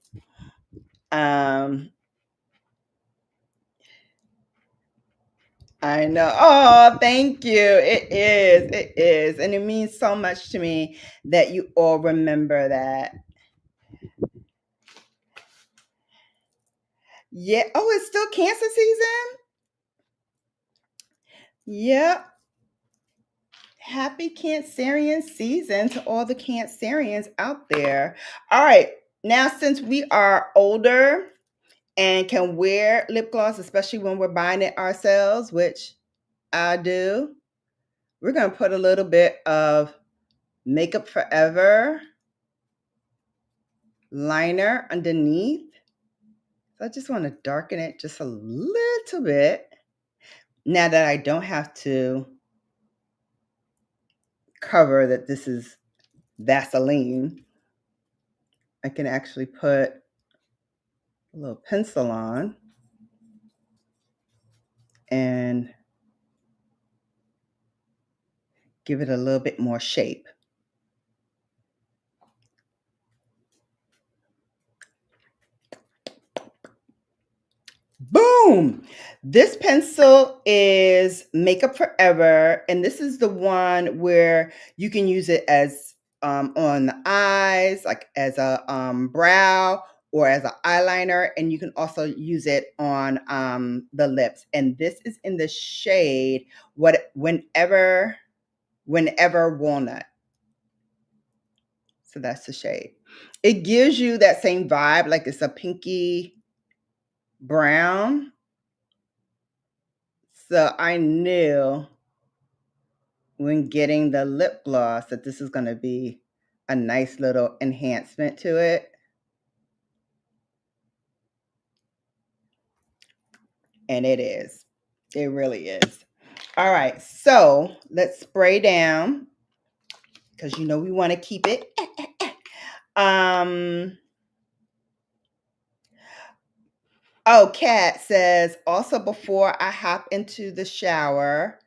I know. Oh, thank you. It is. It is. And it means so much to me that you all remember that. Yeah. Oh, it's still Cancer season? Yep. Happy Cancerian season to all the Cancerians out there. All right. Now, since we are older and can wear lip gloss, especially when we're buying it ourselves, which I do, we're going to put a little bit of Makeup Forever liner underneath. So I just want to darken it just a little bit. Now that I don't have to cover that this is Vaseline, I can actually put a little pencil on and give it a little bit more shape. Boom! This pencil is Makeup Forever, and this is the one where you can use it as on the eyes, like as a brow or as an eyeliner, and you can also use it on the lips. And this is in the shade whenever walnut. So that's the shade. It gives you that same vibe, like it's a pinky brown. So I knew when getting the lip gloss that this is going to be a nice little enhancement to it. And it is. It really is. All right. So let's spray down because you know we want to keep it. Oh, Kat says, also before I hop into the shower,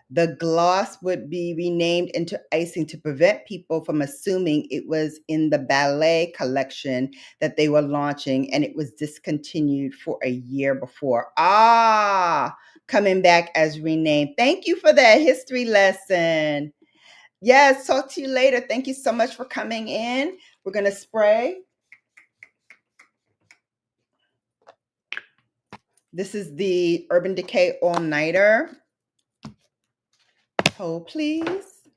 the gloss would be renamed into icing to prevent people from assuming it was in the ballet collection that they were launching and it was discontinued for a year before. Ah, coming back as renamed. Thank you for that history lesson. Yes, talk to you later. Thank you so much for coming in. We're going to spray. This is the Urban Decay All Nighter. Hold, please.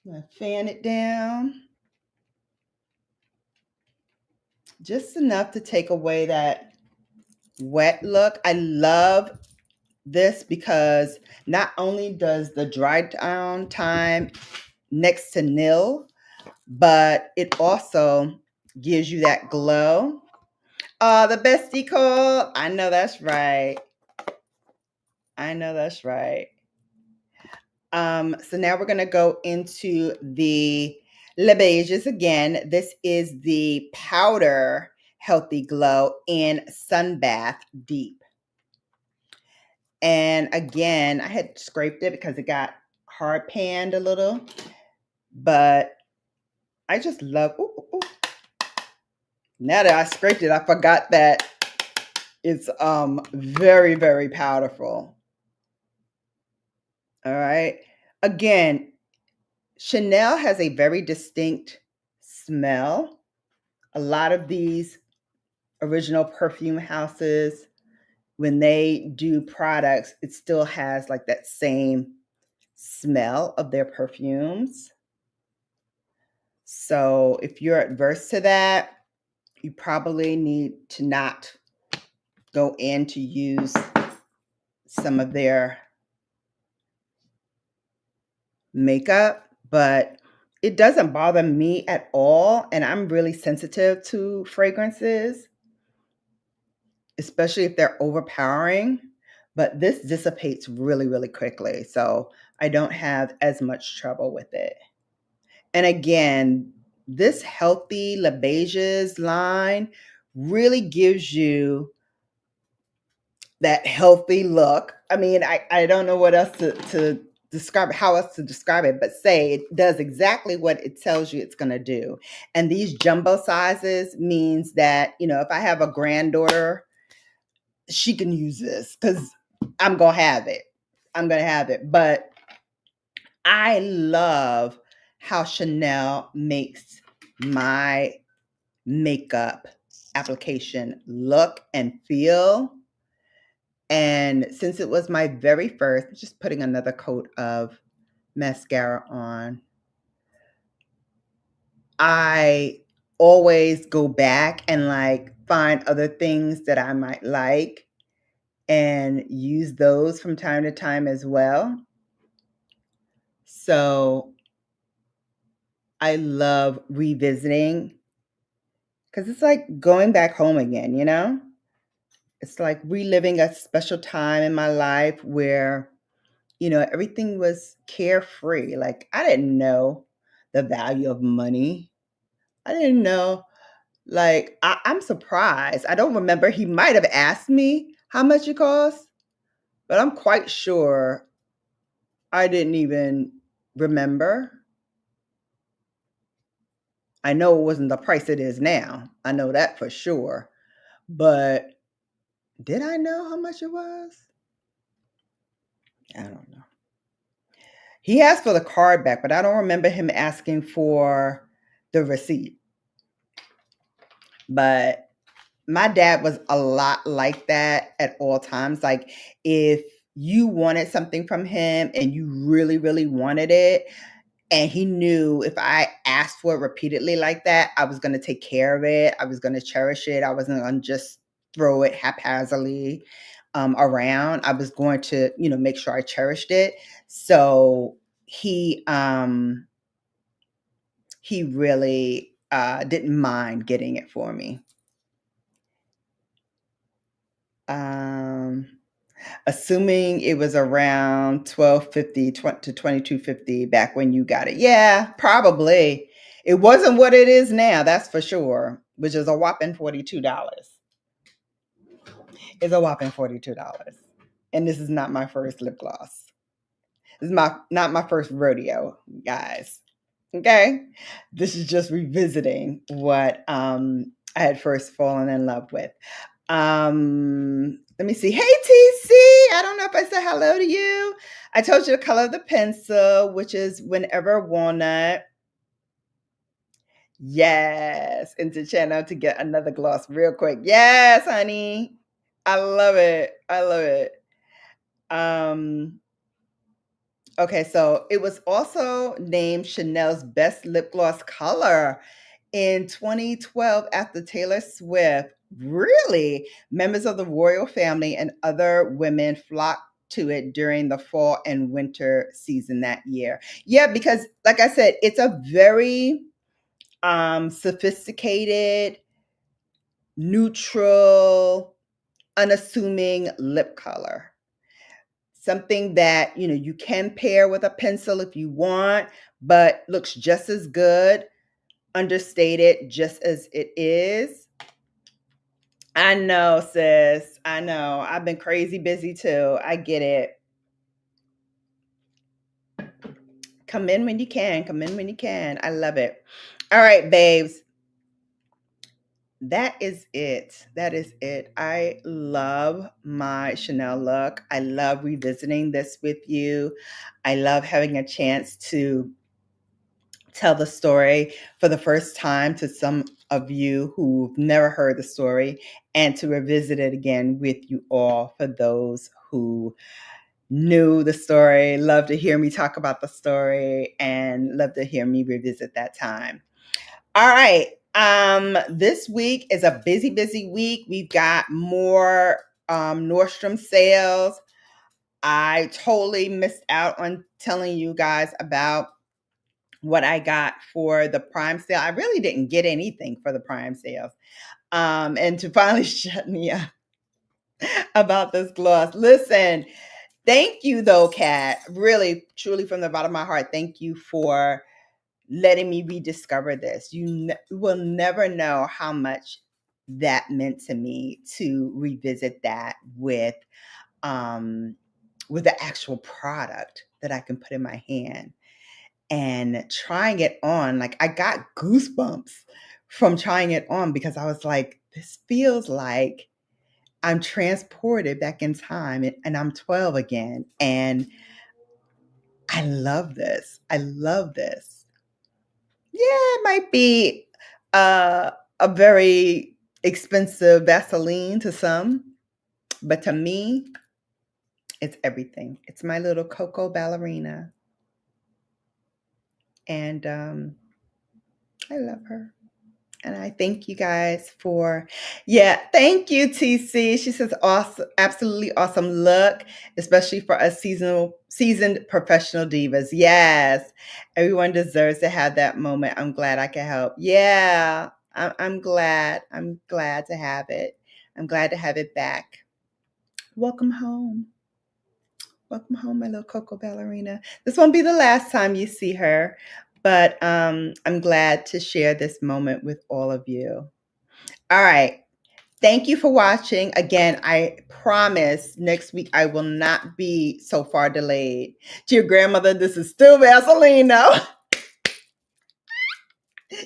I'm gonna fan it down just enough to take away that wet look. I love this because not only does the dry down time next to nil, but it also gives you that glow. Oh, the bestie call. I know that's right. I know that's right. So now we're going to go into the Le Beiges again. This is the Powder Healthy Glow in Sunbath Deep. And again, I had scraped it because it got hard panned a little, but I just love, ooh, ooh, ooh. Now that I scraped it, I forgot that it's very, very powerful. All right. Again, Chanel has a very distinct smell. A lot of these original perfume houses, when they do products, it still has like that same smell of their perfumes. So if you're adverse to that, you probably need to not go in to use some of their makeup, but it doesn't bother me at all. And I'm really sensitive to fragrances, especially if they're overpowering. But this dissipates really, really quickly. So I don't have as much trouble with it. And again, this Healthy Le Beiges line really gives you that healthy look. I mean, I don't know what else to describe it, how else to describe it, but say it does exactly what it tells you it's going to do. And these jumbo sizes means that, you know, if I have a granddaughter, she can use this because I'm going to have it. I'm going to have it. But I love how Chanel makes my makeup application look and feel. And since it was my very first, just putting another coat of mascara on, I always go back and like find other things that I might like and use those from time to time as well. So I love revisiting because it's like going back home again, you know? It's like reliving a special time in my life where, you know, everything was carefree. Like I didn't know the value of money. I didn't know, like, I'm surprised. I don't remember. He might have asked me how much it cost, but I'm quite sure I didn't even remember. I know it wasn't the price it is now. I know that for sure. But did I know how much it was? I don't know. He asked for the card back, but I don't remember him asking for the receipt. But my dad was a lot like that at all times. Like if you wanted something from him and you really, really wanted it, and he knew if I asked for it repeatedly like that, I was going to take care of it. I was going to cherish it. I wasn't going to just throw it haphazardly around. I was going to, you know, make sure I cherished it. So he really didn't mind getting it for me. Um, Assuming it was around 12.50 to 22.50 back when you got it. Yeah, probably. It wasn't what it is now, that's for sure, which is a whopping $42. It's a whopping $42. And this is not my first lip gloss. This is not my first rodeo, guys. Okay? This is just revisiting what I had first fallen in love with. Let me see. Hey, TC. I don't know if I said hello to you. I told you the color of the pencil, which is Whenever Walnut. Yes. Into channel to get another gloss real quick. Yes, honey. I love it. I love it. Okay, so it was also named Chanel's best lip gloss color in 2012 after Taylor Swift. Really? Members of the royal family and other women flocked to it during the fall and winter season that year. Yeah, because like I said, it's a very sophisticated, neutral, unassuming lip color. Something that, you can pair with a pencil if you want, but looks just as good, understated just as it is. I know, sis. I know. I've been crazy busy too. I get it. Come in when you can. Come in when you can. I love it. All right, babes. That is it. That is it. I love my Chanel look. I love revisiting this with you. I love having a chance to tell the story for the first time to some of you who've never heard the story, and to revisit it again with you all for those who knew the story, love to hear me talk about the story, and love to hear me revisit that time. All right. This week is a busy, busy week. We've got more Nordstrom sales. I totally missed out on telling you guys about what I got for the Prime sale. I really didn't get anything for the Prime sales. And to finally shut me up about this gloss. Listen, thank you though, Kat. Really, truly from the bottom of my heart, thank you for letting me rediscover this. You will never know how much that meant to me to revisit that with the actual product that I can put in my hand and trying it on. Like, I got goosebumps from trying it on because I was like, this feels like I'm transported back in time and I'm 12 again. And I love this. I love this. Yeah, it might be uh, a very expensive Vaseline to some, but to me, it's everything. It's my little Coco ballerina. And I love her. And I thank you guys for, yeah, thank you, TC. She says, awesome, absolutely awesome look, especially for us seasoned professional divas. Yes, everyone deserves to have that moment. I'm glad I can help. Yeah, I'm glad. I'm glad to have it. I'm glad to have it back. Welcome home. Welcome home, my little Coco ballerina. This won't be the last time you see her, but I'm glad to share this moment with all of you. All right. Thank you for watching. Again, I promise next week I will not be so far delayed. To your grandmother, this is still Vaseline, though.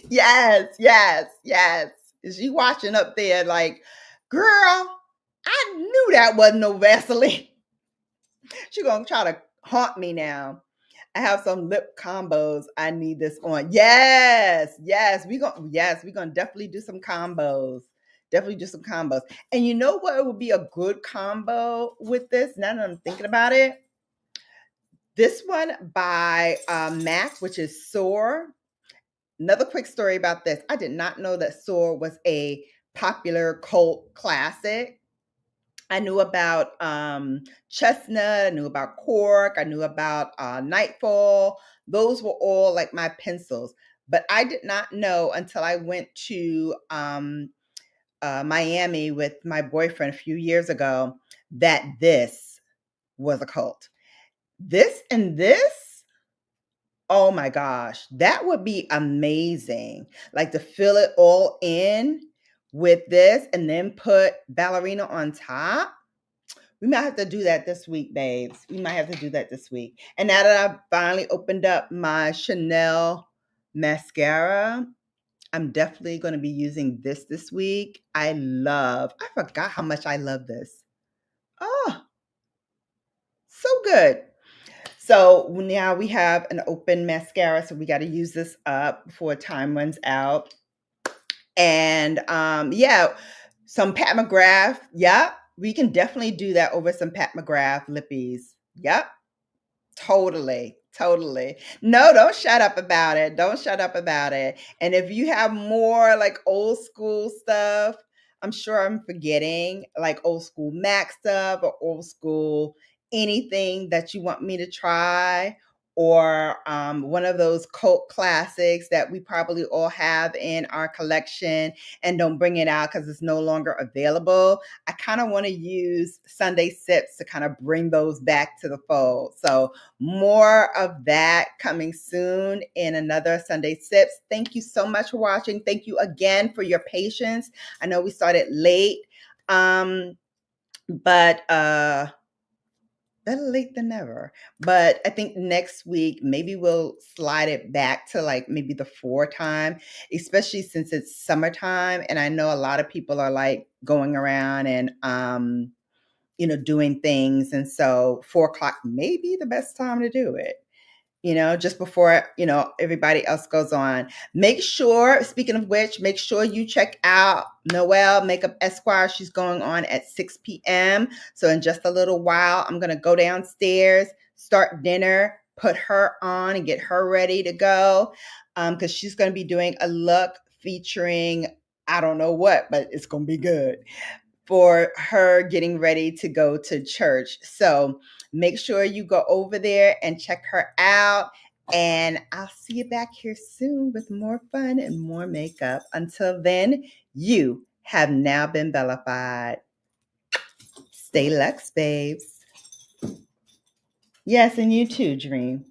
Yes, yes, yes. Is she watching up there like, girl, I knew that wasn't no Vaseline. She gonna try to haunt me now. I have some lip combos. I need this on. Yes, we're gonna definitely do some combos. Definitely do some combos. And you know what would be a good combo with this? Now that I'm thinking about it, this one by MAC, which is Soar. Another quick story about this. I did not know that Soar was a popular cult classic. I knew about Chestnut, I knew about Cork, I knew about Nightfall. Those were all like my pencils. But I did not know until I went to Miami with my boyfriend a few years ago that this was a cult. This and this, oh my gosh, that would be amazing. Like to fill it all in with this and then put ballerina on top. We might have to do that this week, babes. We might have to do that this week. And now that I've finally opened up my Chanel mascara, I'm definitely going to be using this week. I forgot how much I love this. Oh, so good. So now we have an open mascara, so we got to use this up before time runs out. And yeah, some Pat McGrath. Yep, we can definitely do that over some Pat McGrath lippies. Yep. Totally, totally. No, don't shut up about it. Don't shut up about it. And if you have more like old school stuff, I'm sure I'm forgetting like old school Mac stuff or old school anything that you want me to try, or one of those cult classics that we probably all have in our collection and don't bring it out because it's no longer available. I kind of want to use Sunday Sips to kind of bring those back to the fold. So more of that coming soon in another Sunday Sips. Thank you so much for watching. Thank you again for your patience. I know we started late, but better late than never. But I think next week maybe we'll slide it back to like maybe the 4 time, especially since it's summertime, and I know a lot of people are like going around and doing things, and so 4 o'clock may be the best time to do it, just before, everybody else goes on. Make sure, speaking of which, make sure you check out Noelle Makeup Esquire. She's going on at 6 p.m. So in just a little while, I'm going to go downstairs, start dinner, put her on and get her ready to go, because she's going to be doing a look featuring, I don't know what, but it's going to be good, for her getting ready to go to church. So make sure you go over there and check her out. And I'll see you back here soon with more fun and more makeup. Until then, you have now been bellified. Stay luxe, babes. Yes, and you too, Dream.